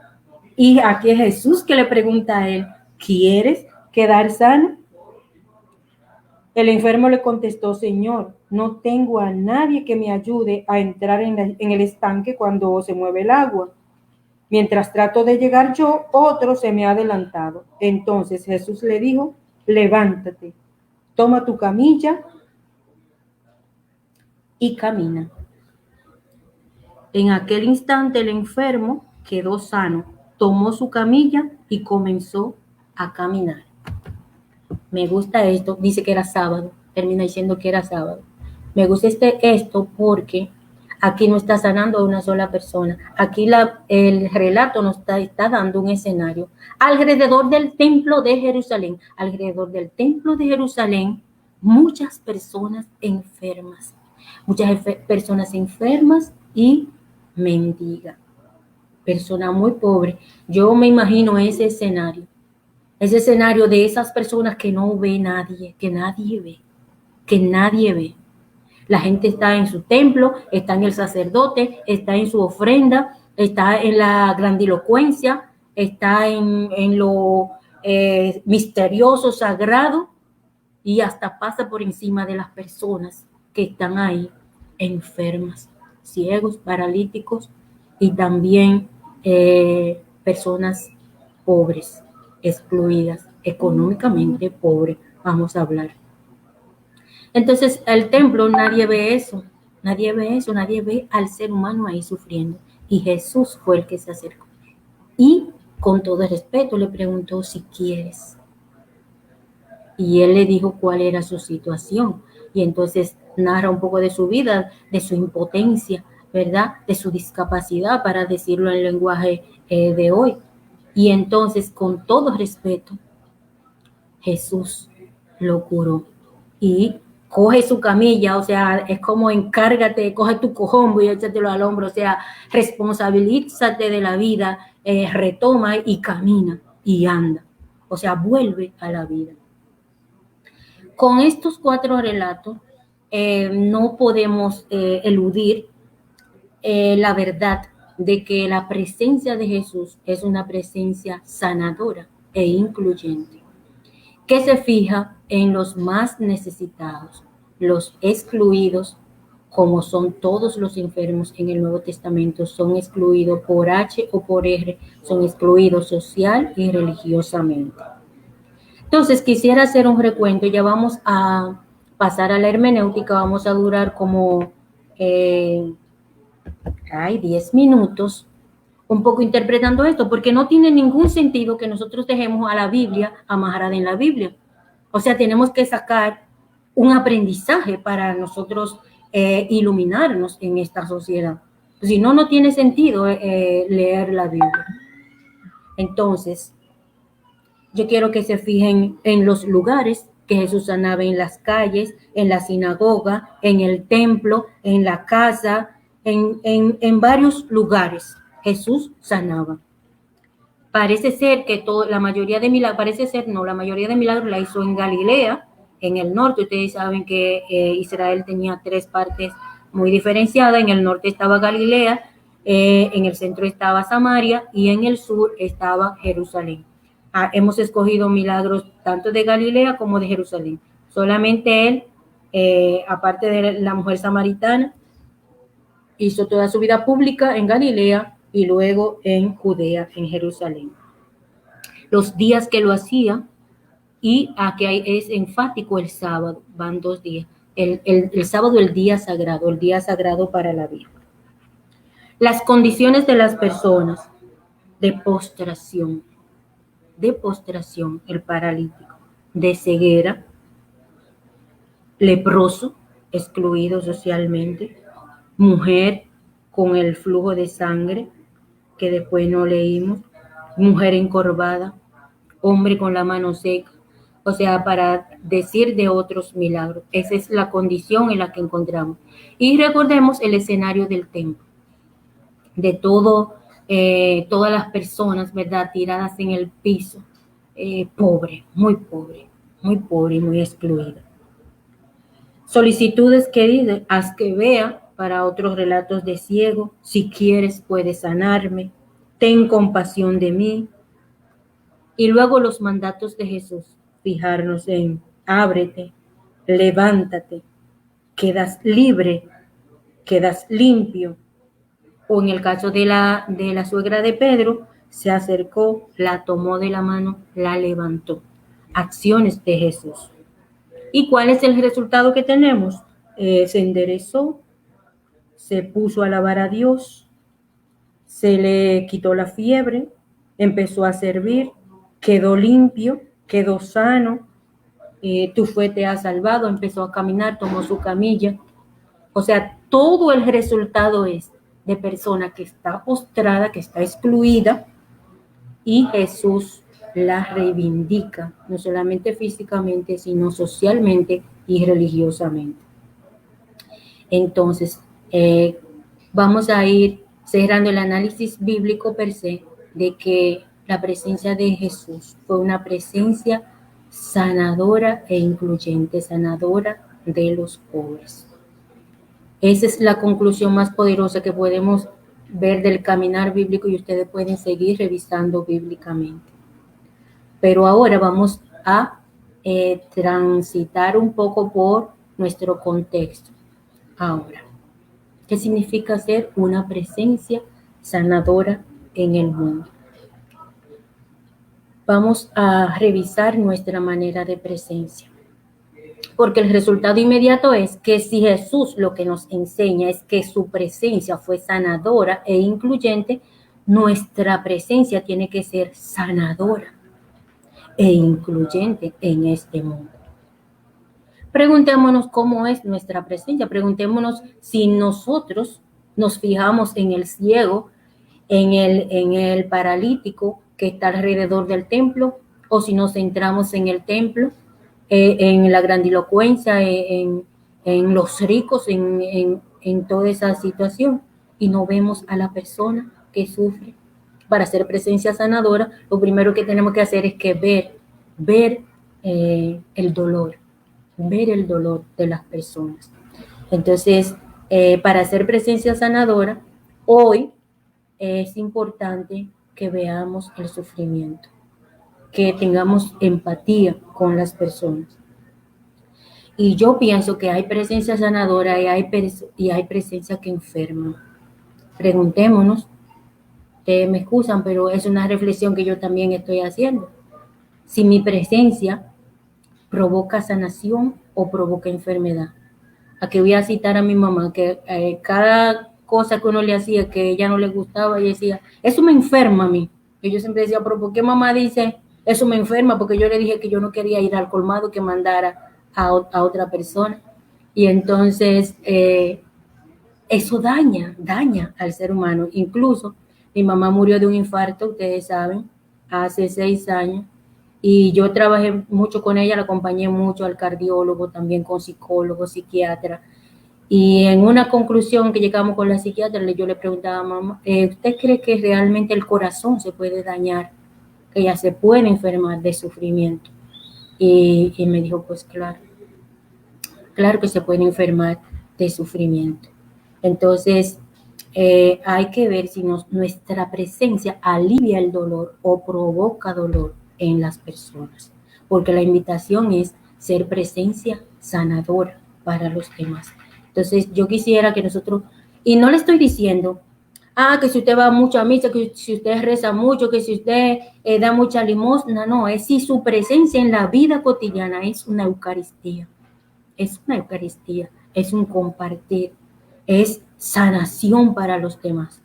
Y aquí es Jesús que le pregunta a él, ¿quieres quedar sano? El enfermo le contestó, Señor, no tengo a nadie que me ayude a entrar en el estanque cuando se mueve el agua. Mientras trato de llegar yo, otro se me ha adelantado. Entonces Jesús le dijo, levántate, toma tu camilla y camina. En aquel instante el enfermo quedó sano, tomó su camilla y comenzó a caminar. Me gusta esto, dice que era sábado, termina diciendo que era sábado. Me gusta esto porque aquí no está sanando a una sola persona. Aquí el relato nos está dando un escenario. Alrededor del templo de Jerusalén, muchas personas enfermas y mendigas. Persona muy pobre. Yo me imagino ese escenario de esas personas que no ve nadie, que nadie ve. La gente está en su templo, está en el sacerdote, está en su ofrenda, está en la grandilocuencia, está en lo misterioso, sagrado, y hasta pasa por encima de las personas que están ahí enfermas, ciegos, paralíticos y también personas pobres, excluidas, económicamente pobres, vamos a hablar. Entonces, el templo nadie ve eso, nadie ve al ser humano ahí sufriendo. Y Jesús fue el que se acercó. Y con todo respeto le preguntó si quieres. Y él le dijo cuál era su situación. Y entonces narra un poco de su vida, de su impotencia, ¿verdad? De su discapacidad, para decirlo en el lenguaje de hoy. Y entonces, con todo respeto, Jesús lo curó. Y coge su camilla, o sea, es como encárgate, coge tu cojón y échatelo al hombro, o sea, responsabilízate de la vida, retoma y camina y anda, o sea, vuelve a la vida. Con estos 4 relatos no podemos eludir la verdad de que la presencia de Jesús es una presencia sanadora e incluyente, que se fija en los más necesitados, los excluidos, como son todos los enfermos en el Nuevo Testamento, son excluidos por H o por R, son excluidos social y religiosamente. Entonces, quisiera hacer un recuento, ya vamos a pasar a la hermenéutica, vamos a durar como hay 10 minutos un poco interpretando esto, porque no tiene ningún sentido que nosotros dejemos a la Biblia amarrada en la Biblia. O sea, tenemos que sacar un aprendizaje para nosotros iluminarnos en esta sociedad. Si no, no tiene sentido leer la Biblia. Entonces, yo quiero que se fijen en los lugares que Jesús sanaba, en las calles, en la sinagoga, en el templo, en la casa, en varios lugares. Jesús sanaba. Parece ser que la mayoría de milagros la hizo en Galilea, en el norte. Ustedes saben que Israel tenía 3 partes muy diferenciadas. En el norte estaba Galilea, en el centro estaba Samaria y en el sur estaba Jerusalén. Hemos escogido milagros tanto de Galilea como de Jerusalén. Solamente él, aparte de la mujer samaritana, hizo toda su vida pública en Galilea y luego en Judea, en Jerusalén. Los días que lo hacía, y aquí es enfático el sábado, van 2 días. El sábado, el día sagrado para la vida. Las condiciones de las personas de postración, el paralítico, de ceguera, leproso, excluido socialmente, mujer con el flujo de sangre, que después no leímos, mujer encorvada, hombre con la mano seca, o sea, para decir de otros milagros. Esa es la condición en la que encontramos. Y recordemos el escenario del templo, de todas las personas, ¿verdad?, tiradas en el piso, pobre y muy excluida. Solicitudes que dice, haz que vea, para otros relatos de ciego, si quieres puedes sanarme, ten compasión de mí. Y luego los mandatos de Jesús, fijarnos en ábrete, levántate, quedas libre, quedas limpio. O en el caso de la suegra de Pedro, se acercó, la tomó de la mano, la levantó. Acciones de Jesús. ¿Y cuál es el resultado que tenemos? Se enderezó, se puso a alabar a Dios, se le quitó la fiebre, empezó a servir, quedó limpio, quedó sano, tu fe te ha salvado, empezó a caminar, tomó su camilla. O sea, todo el resultado es de persona que está postrada, que está excluida, y Jesús la reivindica, no solamente físicamente, sino socialmente y religiosamente. Entonces, vamos a ir cerrando el análisis bíblico per se de que la presencia de Jesús fue una presencia sanadora e incluyente, sanadora de los pobres. Esa es la conclusión más poderosa que podemos ver del caminar bíblico, y ustedes pueden seguir revisando bíblicamente. Pero ahora vamos a transitar un poco por nuestro contexto. Ahora, ¿qué significa ser una presencia sanadora en el mundo? Vamos a revisar nuestra manera de presencia. Porque el resultado inmediato es que si Jesús lo que nos enseña es que su presencia fue sanadora e incluyente, nuestra presencia tiene que ser sanadora e incluyente en este mundo. Preguntémonos cómo es nuestra presencia, preguntémonos si nosotros nos fijamos en el ciego, en el paralítico que está alrededor del templo, o si nos centramos en el templo, en la grandilocuencia, en los ricos, en toda esa situación, y no vemos a la persona que sufre. Para hacer presencia sanadora, lo primero que tenemos que hacer es que ver el dolor de las personas. Entonces, para hacer presencia sanadora, hoy es importante que veamos el sufrimiento, que tengamos empatía con las personas. Y yo pienso que hay presencia sanadora y hay presencia que enferma. Preguntémonos, ustedes me excusan, pero es una reflexión que yo también estoy haciendo. Si mi presencia provoca sanación o provoca enfermedad. Aquí voy a citar a mi mamá, que cada cosas que uno le hacía que ella no le gustaba y decía, eso me enferma a mí. Y yo siempre decía, pero ¿por qué mamá dice eso me enferma? Porque yo le dije que yo no quería ir al colmado, que mandara a otra persona. Y entonces eso daña al ser humano. Incluso mi mamá murió de un infarto, ustedes saben, hace 6 años. Y yo trabajé mucho con ella, la acompañé mucho al cardiólogo, también con psicólogo, psiquiatra. Y en una conclusión que llegamos con la psiquiatra, yo le preguntaba a mamá, ¿usted cree que realmente el corazón se puede dañar? Que ella se puede enfermar de sufrimiento. Y me dijo, pues claro que se puede enfermar de sufrimiento. Entonces, hay que ver si nuestra presencia alivia el dolor o provoca dolor en las personas. Porque la invitación es ser presencia sanadora para los demás. Entonces, yo quisiera que nosotros, y no le estoy diciendo, que si usted va mucho a misa, que si usted reza mucho, que si usted da mucha limosna, no, es si su presencia en la vida cotidiana es una Eucaristía. Es una Eucaristía, es un compartir, es sanación para los demás.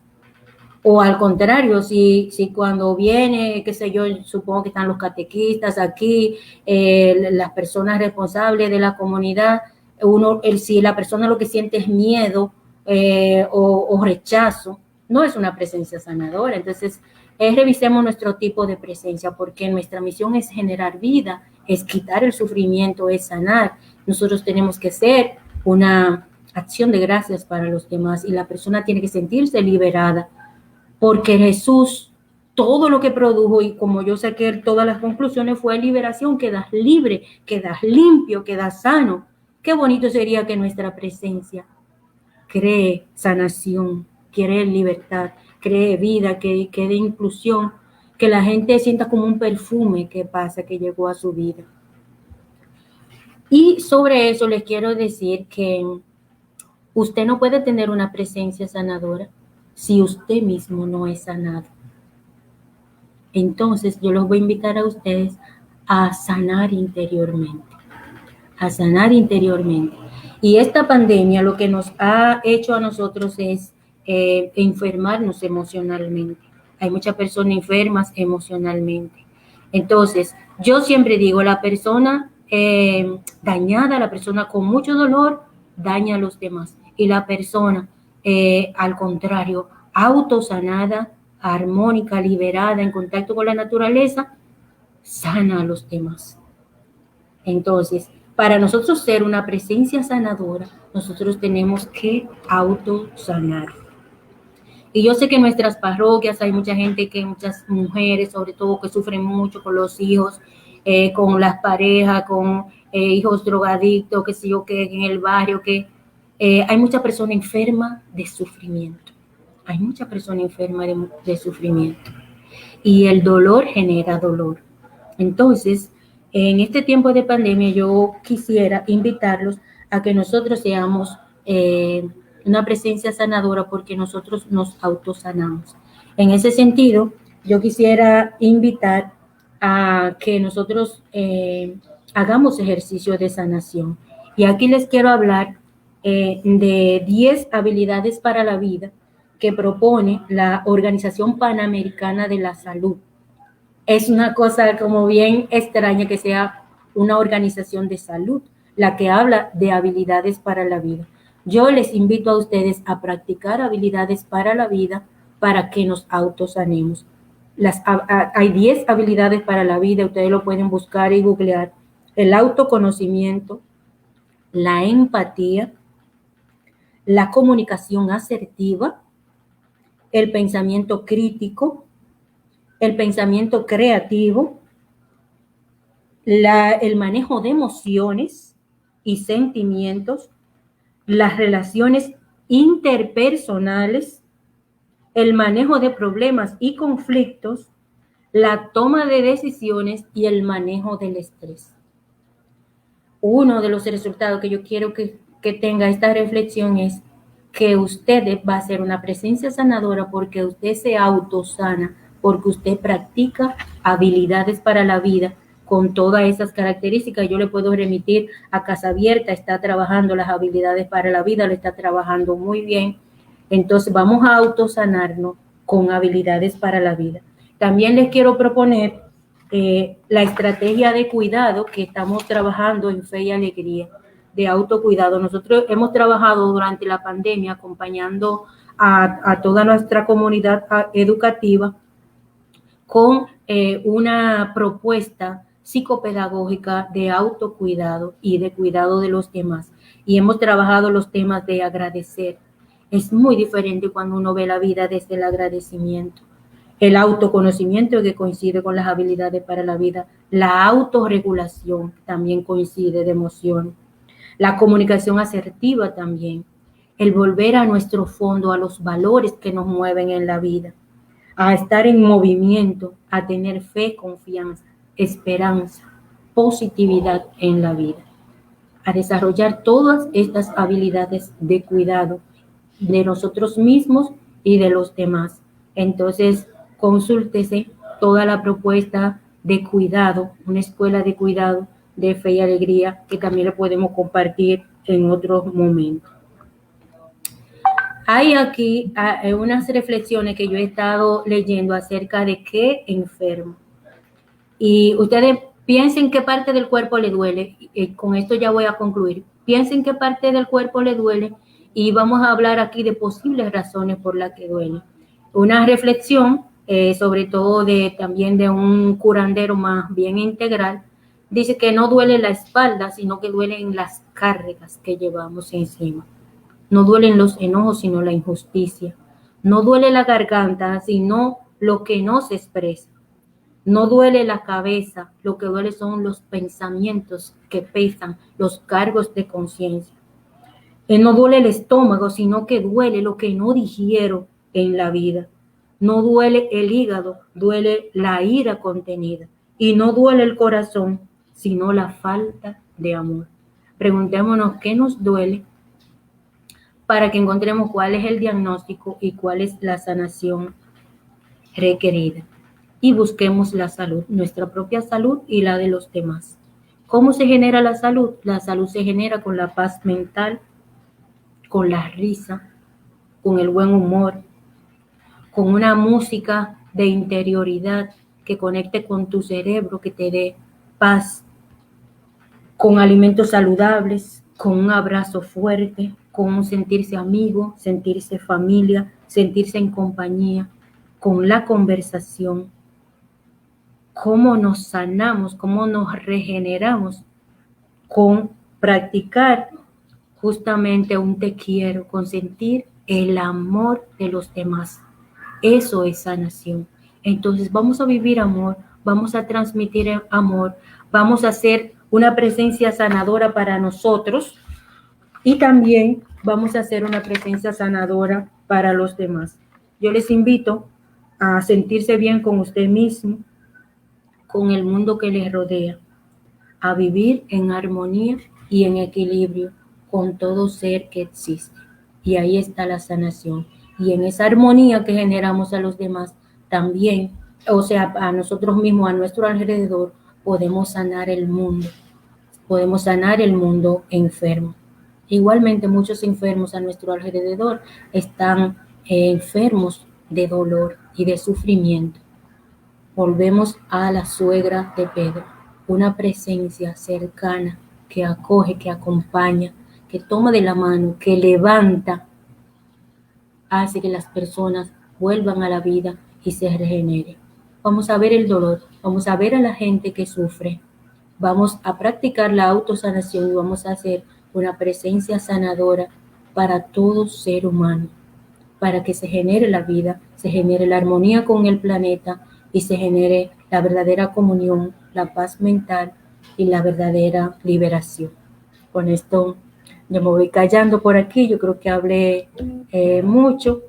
O al contrario, si cuando viene, qué sé yo, supongo que están los catequistas aquí, las personas responsables de la comunidad, si la persona lo que siente es miedo o rechazo, no es una presencia sanadora. Entonces, revisemos nuestro tipo de presencia, porque nuestra misión es generar vida, es quitar el sufrimiento, es sanar. Nosotros tenemos que ser una acción de gracias para los demás y la persona tiene que sentirse liberada, porque Jesús, todo lo que produjo, y como yo saqué todas las conclusiones, fue liberación. Quedas libre, quedas limpio, quedas sano. Qué bonito sería que nuestra presencia cree sanación, cree libertad, cree vida, que dé inclusión, que la gente sienta como un perfume que pasa, que llegó a su vida. Y sobre eso les quiero decir que usted no puede tener una presencia sanadora si usted mismo no es sanado. Entonces yo los voy a invitar a ustedes a sanar interiormente, a sanar interiormente. Y esta pandemia lo que nos ha hecho a nosotros es enfermarnos emocionalmente. Hay muchas personas enfermas emocionalmente. Entonces, yo siempre digo, la persona dañada, la persona con mucho dolor, daña a los demás. Y la persona, al contrario, autosanada, armónica, liberada, en contacto con la naturaleza, sana a los demás. Entonces, para nosotros ser una presencia sanadora, nosotros tenemos que autosanar. Y yo sé que en nuestras parroquias hay muchas mujeres, sobre todo, que sufren mucho con los hijos, con las parejas, con hijos drogadictos, qué sé yo, que en el barrio, que hay mucha persona enferma de sufrimiento. Hay mucha persona enferma de sufrimiento. Y el dolor genera dolor. Entonces, en este tiempo de pandemia, yo quisiera invitarlos a que nosotros seamos una presencia sanadora, porque nosotros nos autosanamos. En ese sentido, yo quisiera invitar a que nosotros hagamos ejercicio de sanación. Y aquí les quiero hablar de 10 habilidades para la vida que propone la Organización Panamericana de la Salud. Es una cosa como bien extraña que sea una organización de salud la que habla de habilidades para la vida. Yo les invito a ustedes a practicar habilidades para la vida para que nos autosanemos. Hay 10 habilidades para la vida, ustedes lo pueden buscar y googlear. El autoconocimiento, la empatía, la comunicación asertiva, el pensamiento crítico, el pensamiento creativo, el manejo de emociones y sentimientos, las relaciones interpersonales, el manejo de problemas y conflictos, la toma de decisiones y el manejo del estrés. Uno de los resultados que yo quiero que tenga esta reflexión es que usted va a ser una presencia sanadora porque usted se autosana, porque usted practica habilidades para la vida con todas esas características. Yo le puedo remitir a Casa Abierta, está trabajando las habilidades para la vida, lo está trabajando muy bien. Entonces vamos a autosanarnos con habilidades para la vida. También les quiero proponer la estrategia de cuidado que estamos trabajando en Fe y Alegría, de autocuidado. Nosotros hemos trabajado durante la pandemia acompañando a toda nuestra comunidad educativa con una propuesta psicopedagógica de autocuidado y de cuidado de los demás. Y hemos trabajado los temas de agradecer. Es muy diferente cuando uno ve la vida desde el agradecimiento. El autoconocimiento, que coincide con las habilidades para la vida. La autorregulación también coincide, de emoción. La comunicación asertiva también. El volver a nuestro fondo, a los valores que nos mueven en la vida. A estar en movimiento, a tener fe, confianza, esperanza, positividad en la vida. A desarrollar todas estas habilidades de cuidado de nosotros mismos y de los demás. Entonces, consúltese toda la propuesta de cuidado, una escuela de cuidado de Fe y Alegría, que también le podemos compartir en otros momentos. Hay aquí unas reflexiones que yo he estado leyendo acerca de qué enfermo. Y ustedes piensen qué parte del cuerpo le duele. Con esto ya voy a concluir. Piensen qué parte del cuerpo le duele y vamos a hablar aquí de posibles razones por las que duele. Una reflexión, sobre todo también de un curandero más bien integral, dice que no duele la espalda, sino que duelen las cargas que llevamos encima. No duelen los enojos, sino la injusticia. No duele la garganta, sino lo que no se expresa. No duele la cabeza, lo que duele son los pensamientos que pesan, los cargos de conciencia. No duele el estómago, sino que duele lo que no digiero en la vida. No duele el hígado, duele la ira contenida. Y no duele el corazón, sino la falta de amor. Preguntémonos qué nos duele para que encontremos cuál es el diagnóstico y cuál es la sanación requerida. Y busquemos la salud, nuestra propia salud y la de los demás. ¿Cómo se genera la salud? La salud se genera con la paz mental, con la risa, con el buen humor, con una música de interioridad que conecte con tu cerebro, que te dé paz, con alimentos saludables, con un abrazo fuerte, con un sentirse amigo, sentirse familia, sentirse en compañía, con la conversación. Cómo nos sanamos, cómo nos regeneramos con practicar justamente un te quiero, con sentir el amor de los demás. Eso es sanación. Entonces vamos a vivir amor, vamos a transmitir amor, vamos a ser una presencia sanadora para nosotros y también vamos a ser una presencia sanadora para los demás. Yo les invito a sentirse bien con usted mismo, con el mundo que les rodea, a vivir en armonía y en equilibrio con todo ser que existe. Y ahí está la sanación. Y en esa armonía que generamos a los demás, también, o sea, a nosotros mismos, a nuestro alrededor, podemos sanar el mundo. Podemos sanar el mundo enfermo. Igualmente, muchos enfermos a nuestro alrededor están enfermos de dolor y de sufrimiento. Volvemos a la suegra de Pedro, una presencia cercana que acoge, que acompaña, que toma de la mano, que levanta, hace que las personas vuelvan a la vida y se regeneren. Vamos a ver el dolor, vamos a ver a la gente que sufre, vamos a practicar la autosanación y vamos a hacer una presencia sanadora para todo ser humano, para que se genere la vida, se genere la armonía con el planeta y se genere la verdadera comunión, la paz mental y la verdadera liberación. Con esto yo me voy callando por aquí, yo creo que hablé mucho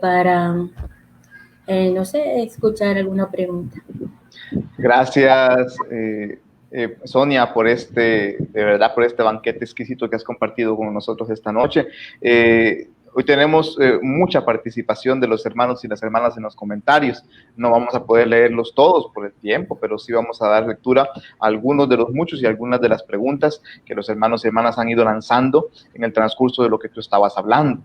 para, no sé, escuchar alguna pregunta. Gracias, Sonia, por de verdad, por este banquete exquisito que has compartido con nosotros esta noche. Hoy tenemos mucha participación de los hermanos y las hermanas en los comentarios. No vamos a poder leerlos todos por el tiempo, pero sí vamos a dar lectura a algunos de los muchos y algunas de las preguntas que los hermanos y hermanas han ido lanzando en el transcurso de lo que tú estabas hablando.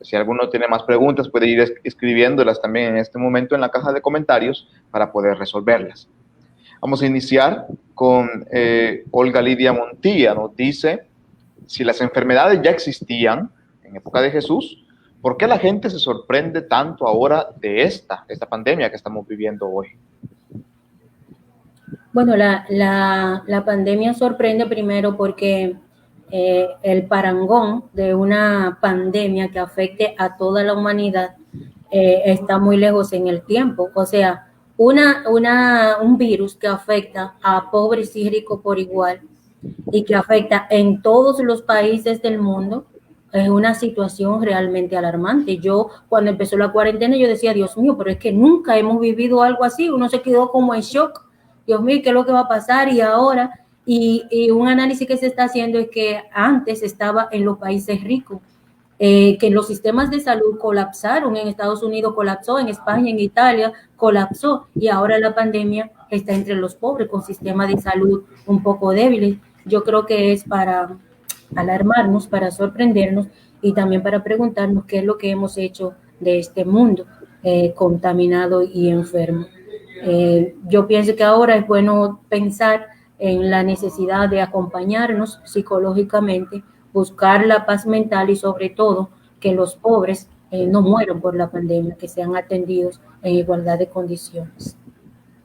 Si alguno tiene más preguntas, puede ir escribiéndolas también en este momento en la caja de comentarios para poder resolverlas. Vamos a iniciar con Olga Lidia Montilla. Nos dice, si las enfermedades ya existían en época de Jesús, ¿por qué la gente se sorprende tanto ahora de esta pandemia que estamos viviendo hoy? Bueno, la pandemia sorprende primero porque el parangón de una pandemia que afecte a toda la humanidad está muy lejos en el tiempo. O sea, un virus que afecta a pobres y ricos por igual y que afecta en todos los países del mundo es una situación realmente alarmante. Yo, cuando empezó la cuarentena, yo decía, Dios mío, pero es que nunca hemos vivido algo así. Uno se quedó como en shock. Dios mío, ¿qué es lo que va a pasar? Y ahora, y un análisis que se está haciendo es que antes estaba en los países ricos, que los sistemas de salud colapsaron. En Estados Unidos colapsó, en España, en Italia colapsó, y ahora la pandemia está entre los pobres con sistemas de salud un poco débiles. Yo creo que es para alarmarnos, para sorprendernos y también para preguntarnos qué es lo que hemos hecho de este mundo contaminado y enfermo. Yo pienso que ahora es bueno pensar en la necesidad de acompañarnos psicológicamente, buscar la paz mental y sobre todo que los pobres no mueran por la pandemia, que sean atendidos en igualdad de condiciones.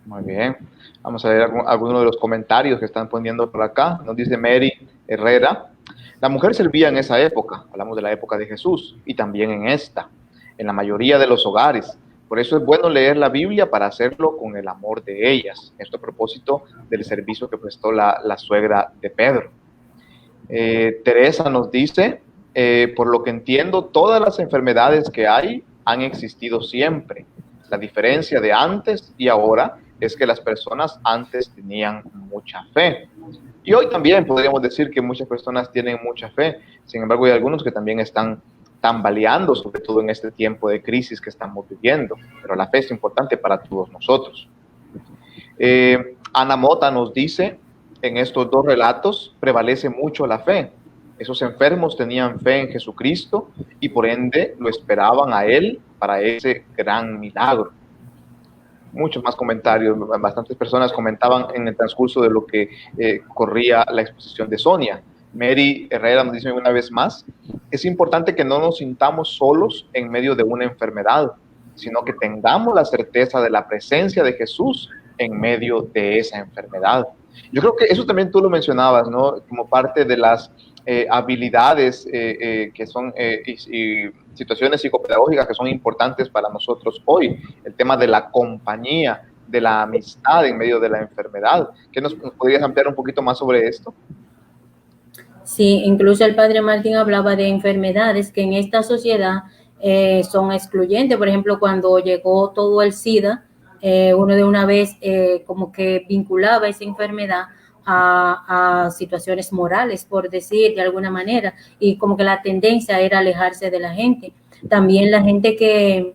Muy bien. Vamos a ver algunos de los comentarios que están poniendo por acá. Nos dice Mary Herrera, la mujer servía en esa época, hablamos de la época de Jesús, y también en esta, en la mayoría de los hogares. Por eso es bueno leer la Biblia para hacerlo con el amor de ellas. Esto a propósito del servicio que prestó la suegra de Pedro. Teresa nos dice, por lo que entiendo, todas las enfermedades que hay han existido siempre. La diferencia de antes y ahora es que las personas antes tenían mucha fe. Y hoy también podríamos decir que muchas personas tienen mucha fe. Sin embargo, hay algunos que también están tambaleando, sobre todo en este tiempo de crisis que estamos viviendo. Pero la fe es importante para todos nosotros. Ana Mota nos dice, en estos dos relatos prevalece mucho la fe. Esos enfermos tenían fe en Jesucristo y por ende lo esperaban a Él para ese gran milagro. Muchos más comentarios, bastantes personas comentaban en el transcurso de lo que corría la exposición de Sonia. Mary Herrera nos dice una vez más, es importante que no nos sintamos solos en medio de una enfermedad, sino que tengamos la certeza de la presencia de Jesús en medio de esa enfermedad. Yo creo que eso también tú lo mencionabas, ¿no? Como parte de las habilidades que son y situaciones psicopedagógicas que son importantes para nosotros hoy. El tema de la compañía, de la amistad en medio de la enfermedad. ¿Qué nos podrías ampliar un poquito más sobre esto? Sí, incluso el padre Martín hablaba de enfermedades que en esta sociedad son excluyentes. Por ejemplo, cuando llegó todo el SIDA, uno de una vez como que vinculaba esa enfermedad a situaciones morales, por decir de alguna manera, y como que la tendencia era alejarse de la gente. También la gente que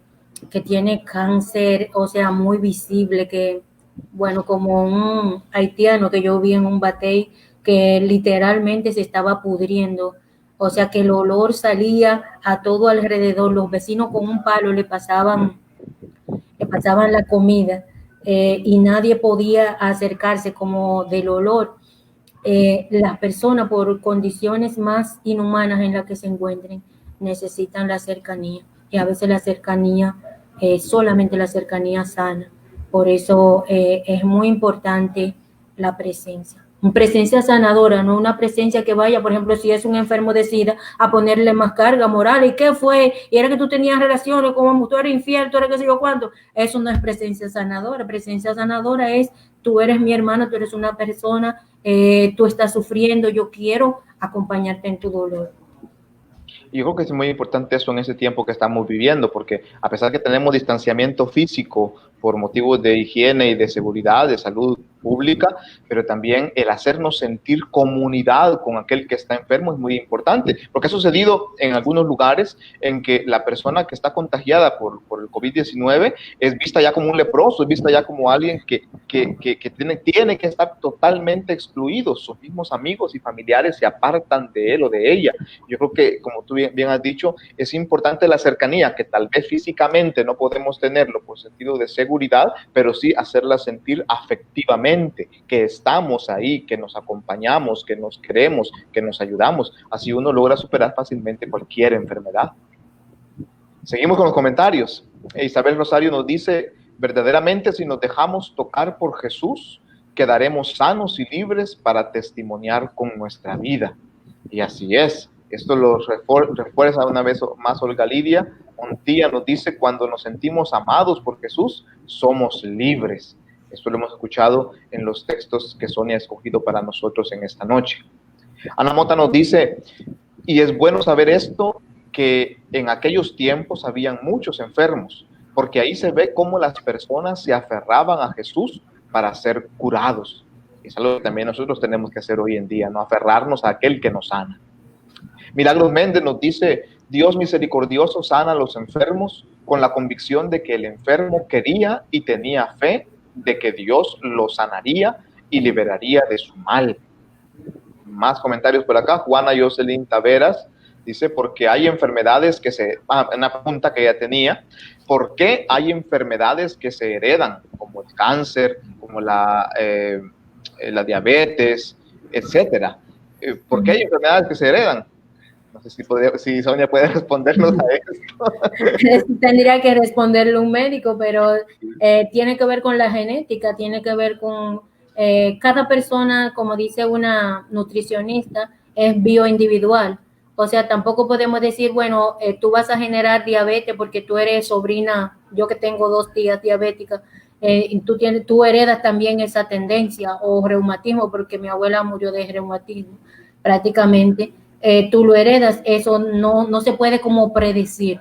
tiene cáncer, o sea, muy visible, que, bueno, como un haitiano que yo vi en un batey, que literalmente se estaba pudriendo, o sea, que el olor salía a todo alrededor, los vecinos con un palo le pasaban la comida, y nadie podía acercarse como del olor. Las personas, por condiciones más inhumanas en las que se encuentren, necesitan la cercanía, y a veces la cercanía, solamente la cercanía sana. Por eso es muy importante la presencia. Una presencia sanadora, no una presencia que vaya, por ejemplo, si es un enfermo de SIDA, a ponerle más carga moral. ¿Y qué fue? Y era que tú tenías relaciones, como tú eres infiel, tú eres qué sé yo cuánto. Eso no es presencia sanadora. Presencia sanadora es, tú eres mi hermano, tú eres una persona, tú estás sufriendo, yo quiero acompañarte en tu dolor. Y yo creo que es muy importante eso en ese tiempo que estamos viviendo, porque a pesar que tenemos distanciamiento físico por motivos de higiene y de seguridad, de salud pública, pero también el hacernos sentir comunidad con aquel que está enfermo es muy importante, porque ha sucedido en algunos lugares en que la persona que está contagiada por el COVID-19 es vista ya como un leproso, es vista ya como alguien que tiene que estar totalmente excluido. Sus mismos amigos y familiares se apartan de él o de ella. Yo creo que, como tú bien has dicho, es importante la cercanía, que tal vez físicamente no podemos tenerlo por sentido de seguridad, pero sí hacerla sentir afectivamente, que estamos ahí, que nos acompañamos, que nos queremos, que nos ayudamos. Así uno logra superar fácilmente cualquier enfermedad. Seguimos con los comentarios. Isabel Rosario nos dice: verdaderamente, si nos dejamos tocar por Jesús, quedaremos sanos y libres para testimoniar con nuestra vida. Y así es. Esto lo refuerza una vez más Olga Lidia Montilla. Nos dice: cuando nos sentimos amados por Jesús, somos libres. Esto lo hemos escuchado en los textos que Sonia ha escogido para nosotros en esta noche. Ana Mota nos dice: y es bueno saber esto, que en aquellos tiempos habían muchos enfermos, porque ahí se ve cómo las personas se aferraban a Jesús para ser curados. Es algo que también nosotros tenemos que hacer hoy en día, no aferrarnos a aquel que nos sana. Milagros Méndez nos dice: Dios misericordioso sana a los enfermos con la convicción de que el enfermo quería y tenía fe de que Dios lo sanaría y liberaría de su mal. Más comentarios por acá. Juana Jocelyn Taveras dice: porque hay enfermedades que una pregunta que ella tenía: ¿por qué hay enfermedades que se heredan, como el cáncer, como la diabetes, etcétera? ¿Por qué hay enfermedades que se heredan? No sé si Sonia puede respondernos a esto. Tendría que responderle un médico, pero tiene que ver con la genética, tiene que ver con cada persona, como dice una nutricionista, es bioindividual. O sea, tampoco podemos decir, bueno, tú vas a generar diabetes porque tú eres sobrina, yo que tengo 2 tías diabéticas, tú heredas también esa tendencia, o reumatismo, porque mi abuela murió de reumatismo prácticamente. Tú lo heredas, eso no se puede como predecir,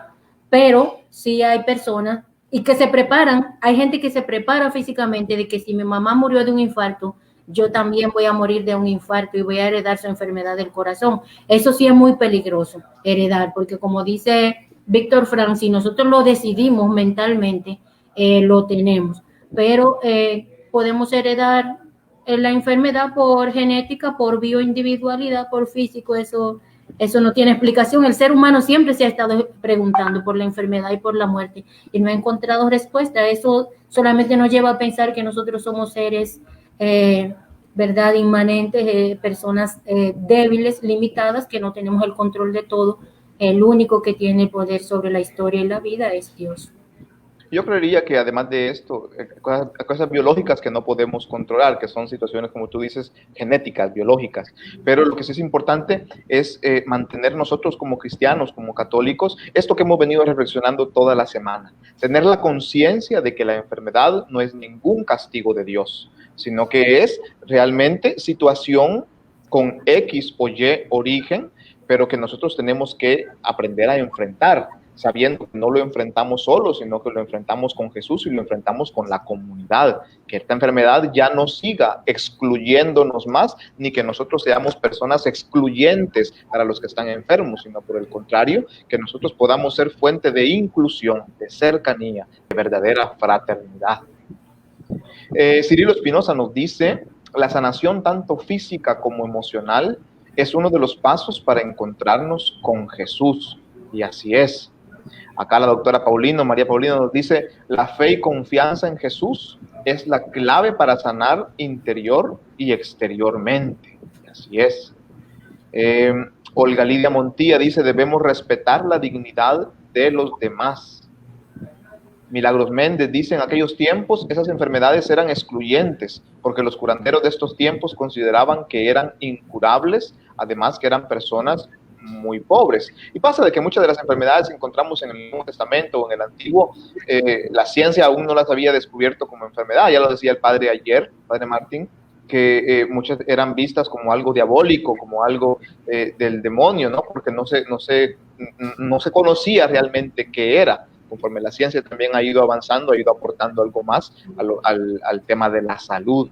pero sí hay personas y que se preparan, hay gente que se prepara físicamente de que si mi mamá murió de un infarto, yo también voy a morir de un infarto y voy a heredar su enfermedad del corazón. Eso sí es muy peligroso, heredar, porque como dice Víctor Frank, si nosotros lo decidimos mentalmente, lo tenemos, pero podemos heredar la enfermedad por genética, por bioindividualidad, por físico. Eso no tiene explicación. El ser humano siempre se ha estado preguntando por la enfermedad y por la muerte y no ha encontrado respuesta. Eso solamente nos lleva a pensar que nosotros somos seres, verdad, inmanentes, personas débiles, limitadas, que no tenemos el control de todo. El único que tiene poder sobre la historia y la vida es Dios. Yo creería que además de esto, cosas biológicas que no podemos controlar, que son situaciones, como tú dices, genéticas, biológicas, pero lo que sí es importante es mantener nosotros como cristianos, como católicos, esto que hemos venido reflexionando toda la semana, tener la conciencia de que la enfermedad no es ningún castigo de Dios, sino que es realmente situación con X o Y origen, pero que nosotros tenemos que aprender a enfrentar, sabiendo que no lo enfrentamos solos, sino que lo enfrentamos con Jesús y lo enfrentamos con la comunidad, que esta enfermedad ya no siga excluyéndonos más, ni que nosotros seamos personas excluyentes para los que están enfermos, sino por el contrario, que nosotros podamos ser fuente de inclusión, de cercanía, de verdadera fraternidad. Cirilo Espinosa nos dice: la sanación tanto física como emocional es uno de los pasos para encontrarnos con Jesús, y así es. Acá la doctora María Paulino nos dice: la fe y confianza en Jesús es la clave para sanar interior y exteriormente. Y así es. Olga Lidia Montilla dice: debemos respetar la dignidad de los demás. Milagros Méndez dice: en aquellos tiempos esas enfermedades eran excluyentes, porque los curanderos de estos tiempos consideraban que eran incurables, además que eran personas muy pobres. Y pasa de que muchas de las enfermedades que encontramos en el Nuevo Testamento o en el Antiguo, la ciencia aún no las había descubierto como enfermedad. Ya lo decía el padre ayer, padre Martín, que muchas eran vistas como algo diabólico, como algo del demonio, ¿no? Porque no se conocía realmente qué era. conforme la ciencia también ha ido avanzando, ha ido aportando algo más al tema de la salud.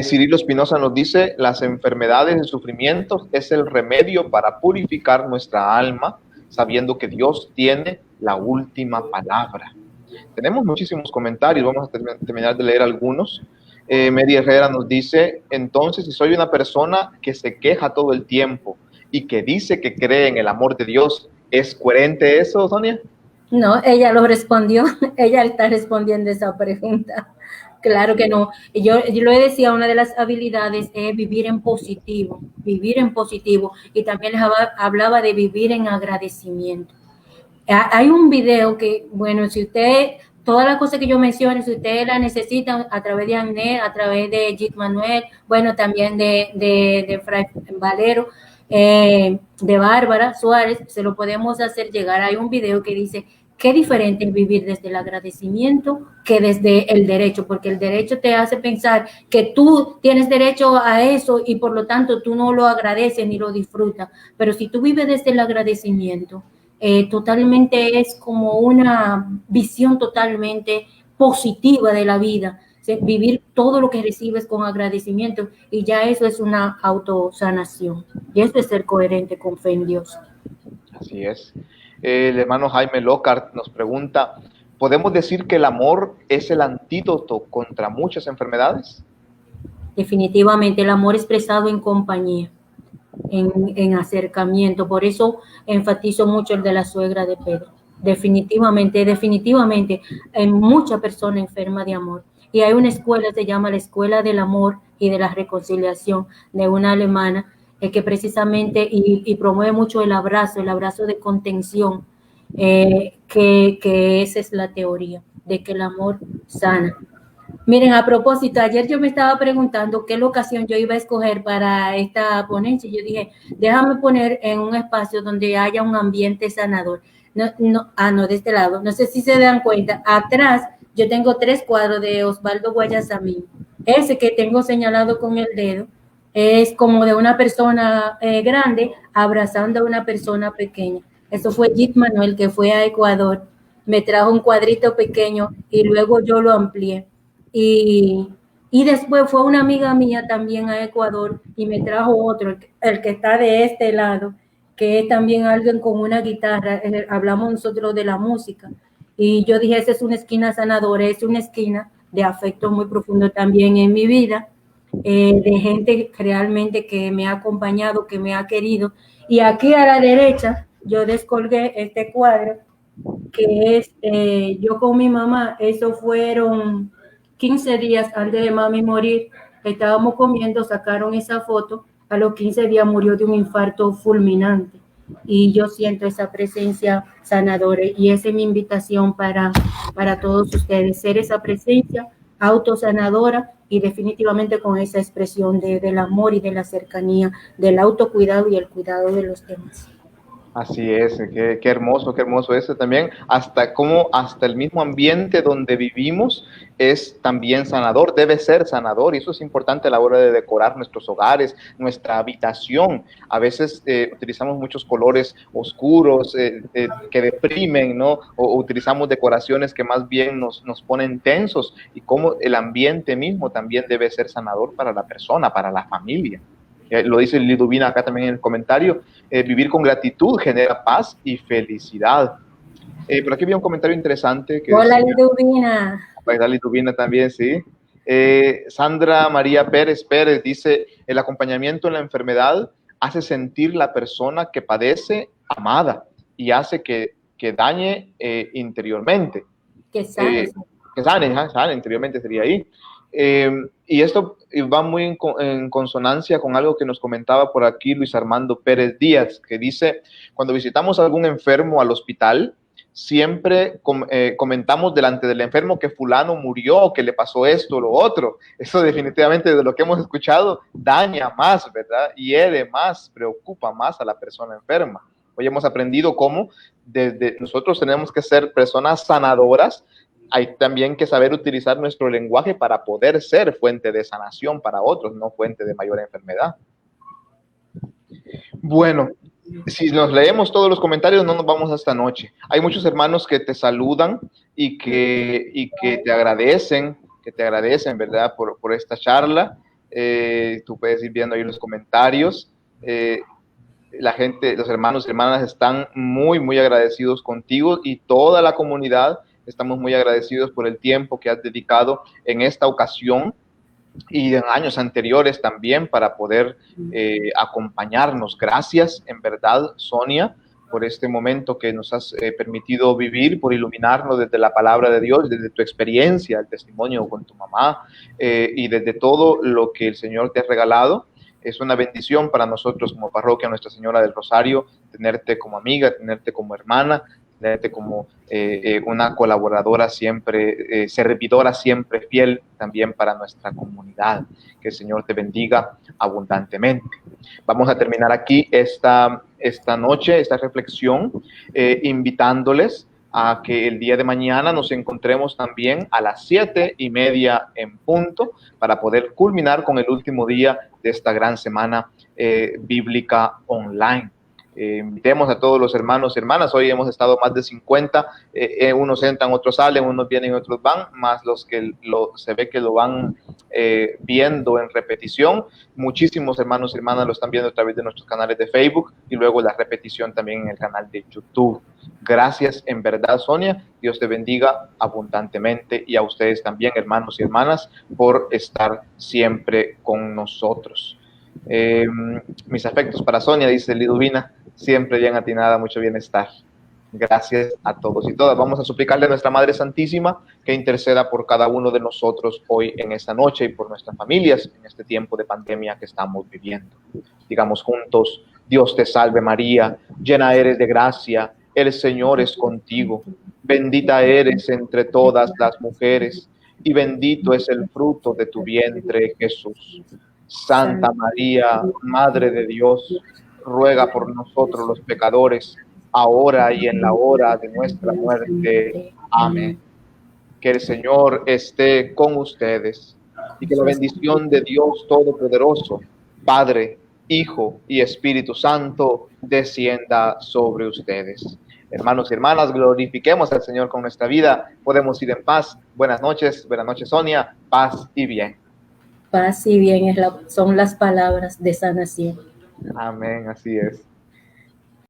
Cirilo Espinosa nos dice, las enfermedades y sufrimientos es el remedio para purificar nuestra alma, sabiendo que Dios tiene la última palabra. Tenemos muchísimos comentarios, vamos a terminar de leer algunos. Mary Herrera nos dice, entonces, si soy una persona que se queja todo el tiempo y que dice que cree en el amor de Dios, ¿es coherente eso, Sonia? No, ella lo respondió, ella está respondiendo esa pregunta. Claro que no. Yo lo decía, una de las habilidades es vivir en positivo, y también les hablaba de vivir en agradecimiento. Hay un video que, bueno, si usted, todas las cosas que yo menciono, si usted la necesita a través de Agnet, a través de Jit Manuel, bueno, también de Fray Valero, de Bárbara Suárez, se lo podemos hacer llegar. Hay un video que dice, qué diferente es vivir desde el agradecimiento que desde el derecho, porque el derecho te hace pensar que tú tienes derecho a eso y por lo tanto tú no lo agradeces ni lo disfrutas. Pero si tú vives desde el agradecimiento, totalmente es como una visión totalmente positiva de la vida. Vivir todo lo que recibes con agradecimiento, y ya eso es una autosanación. Y eso es ser coherente con fe en Dios. Así es. El hermano Jaime Lockhart nos pregunta, ¿podemos decir que el amor es el antídoto contra muchas enfermedades? Definitivamente, el amor expresado en compañía, en acercamiento. Por eso enfatizo mucho el de la suegra de Pedro. Definitivamente, hay mucha persona enferma de amor. Y hay una escuela, se llama la Escuela del Amor y de la Reconciliación, de una alemana, que precisamente y promueve mucho el abrazo de contención, que esa es la teoría, de que el amor sana. Miren, a propósito, ayer yo me estaba preguntando qué locación yo iba a escoger para esta ponencia. Yo dije, déjame poner en un espacio donde haya un ambiente sanador. No, de este lado. No sé si se dan cuenta. Atrás yo tengo 3 cuadros de Osvaldo Guayasamín. Ese que tengo señalado con el dedo es como de una persona grande abrazando a una persona pequeña. Eso fue Jit Manuel, que fue a Ecuador. Me trajo un cuadrito pequeño y luego yo lo amplié. Y después fue una amiga mía también a Ecuador y me trajo otro, el que está de este lado, que es también alguien con una guitarra. Hablamos nosotros de la música. Y yo dije, esa es una esquina sanadora, es una esquina de afecto muy profundo también en mi vida, de gente realmente que me ha acompañado, que me ha querido. Y aquí a la derecha yo descolgué este cuadro, que es yo con mi mamá. Eso fueron 15 días antes de mami morir. Estábamos comiendo, sacaron esa foto. A los 15 días murió de un infarto fulminante. Y yo siento esa presencia sanadora. Y esa es mi invitación para todos ustedes, ser esa presencia autosanadora y definitivamente con esa expresión del amor y de la cercanía, del autocuidado y el cuidado de los demás. Así es, qué hermoso eso también, hasta el mismo ambiente donde vivimos es también sanador, debe ser sanador, y eso es importante a la hora de decorar nuestros hogares, nuestra habitación. A veces utilizamos muchos colores oscuros que deprimen, ¿no? O utilizamos decoraciones que más bien nos ponen tensos, y como el ambiente mismo también debe ser sanador para la persona, para la familia. Lo dice Liduvina acá también en el comentario, vivir con gratitud genera paz y felicidad. Por aquí había un comentario interesante. Hola, Liduvina. Hola, Liduvina también, sí. Sandra María Pérez dice, el acompañamiento en la enfermedad hace sentir la persona que padece amada y hace que dañe interiormente. Que sane. Que sane interiormente sería ahí. Y esto va muy en consonancia con algo que nos comentaba por aquí Luis Armando Pérez Díaz, que dice, cuando visitamos a algún enfermo al hospital, siempre comentamos delante del enfermo que fulano murió, que le pasó esto o lo otro. Eso definitivamente, de lo que hemos escuchado, daña más, ¿verdad? Hiere más, preocupa más a la persona enferma. Hoy hemos aprendido cómo desde nosotros tenemos que ser personas sanadoras. Hay también que saber utilizar nuestro lenguaje para poder ser fuente de sanación para otros, no fuente de mayor enfermedad. Bueno, Si nos leemos todos los comentarios, no nos vamos hasta noche. Hay muchos hermanos que te saludan y que te agradecen, ¿verdad? Por esta charla. Tú puedes ir viendo ahí los comentarios. La gente, los hermanos y hermanas están muy, muy agradecidos contigo y toda la comunidad estamos muy agradecidos por el tiempo que has dedicado en esta ocasión y en años anteriores también para poder acompañarnos. Gracias, en verdad, Sonia, por este momento que nos has permitido vivir, por iluminarnos desde la palabra de Dios, desde tu experiencia, el testimonio con tu mamá y desde todo lo que el Señor te ha regalado. Es una bendición para nosotros como parroquia Nuestra Señora del Rosario tenerte como amiga, tenerte como hermana, tenerte como una colaboradora siempre, servidora siempre fiel también para nuestra comunidad. Que el Señor te bendiga abundantemente. Vamos a terminar aquí esta noche, esta reflexión, invitándoles a que el día de mañana nos encontremos también a las 7:30 en punto para poder culminar con el último día de esta gran semana bíblica online. Invitemos a todos los hermanos y hermanas. Hoy hemos estado más de 50, unos entran, otros salen, unos vienen, otros van, más los que se ve que lo van viendo en repetición. Muchísimos hermanos y hermanas lo están viendo a través de nuestros canales de Facebook y luego la repetición también en el canal de YouTube. Gracias, en verdad, Sonia. Dios te bendiga abundantemente y a ustedes también, hermanos y hermanas, por estar siempre con nosotros. Mis afectos para Sonia, dice Liduvina, siempre bien atinada, mucho bienestar. Gracias a todos y todas. Vamos a suplicarle a nuestra Madre Santísima que interceda por cada uno de nosotros hoy en esta noche y por nuestras familias en este tiempo de pandemia que estamos viviendo. Digamos juntos: Dios te salve María, llena eres de gracia, el Señor es contigo, bendita eres entre todas las mujeres y bendito es el fruto de tu vientre, Jesús. Santa María, Madre de Dios, ruega por nosotros los pecadores, ahora y en la hora de nuestra muerte. Amén. Que el Señor esté con ustedes y que la bendición de Dios Todopoderoso, Padre, Hijo y Espíritu Santo, descienda sobre ustedes. Hermanos y hermanas, glorifiquemos al Señor con nuestra vida. Podemos ir en paz. Buenas noches, Sonia. Paz y bien. Paz y bien son las palabras de sanación. Amén, así es.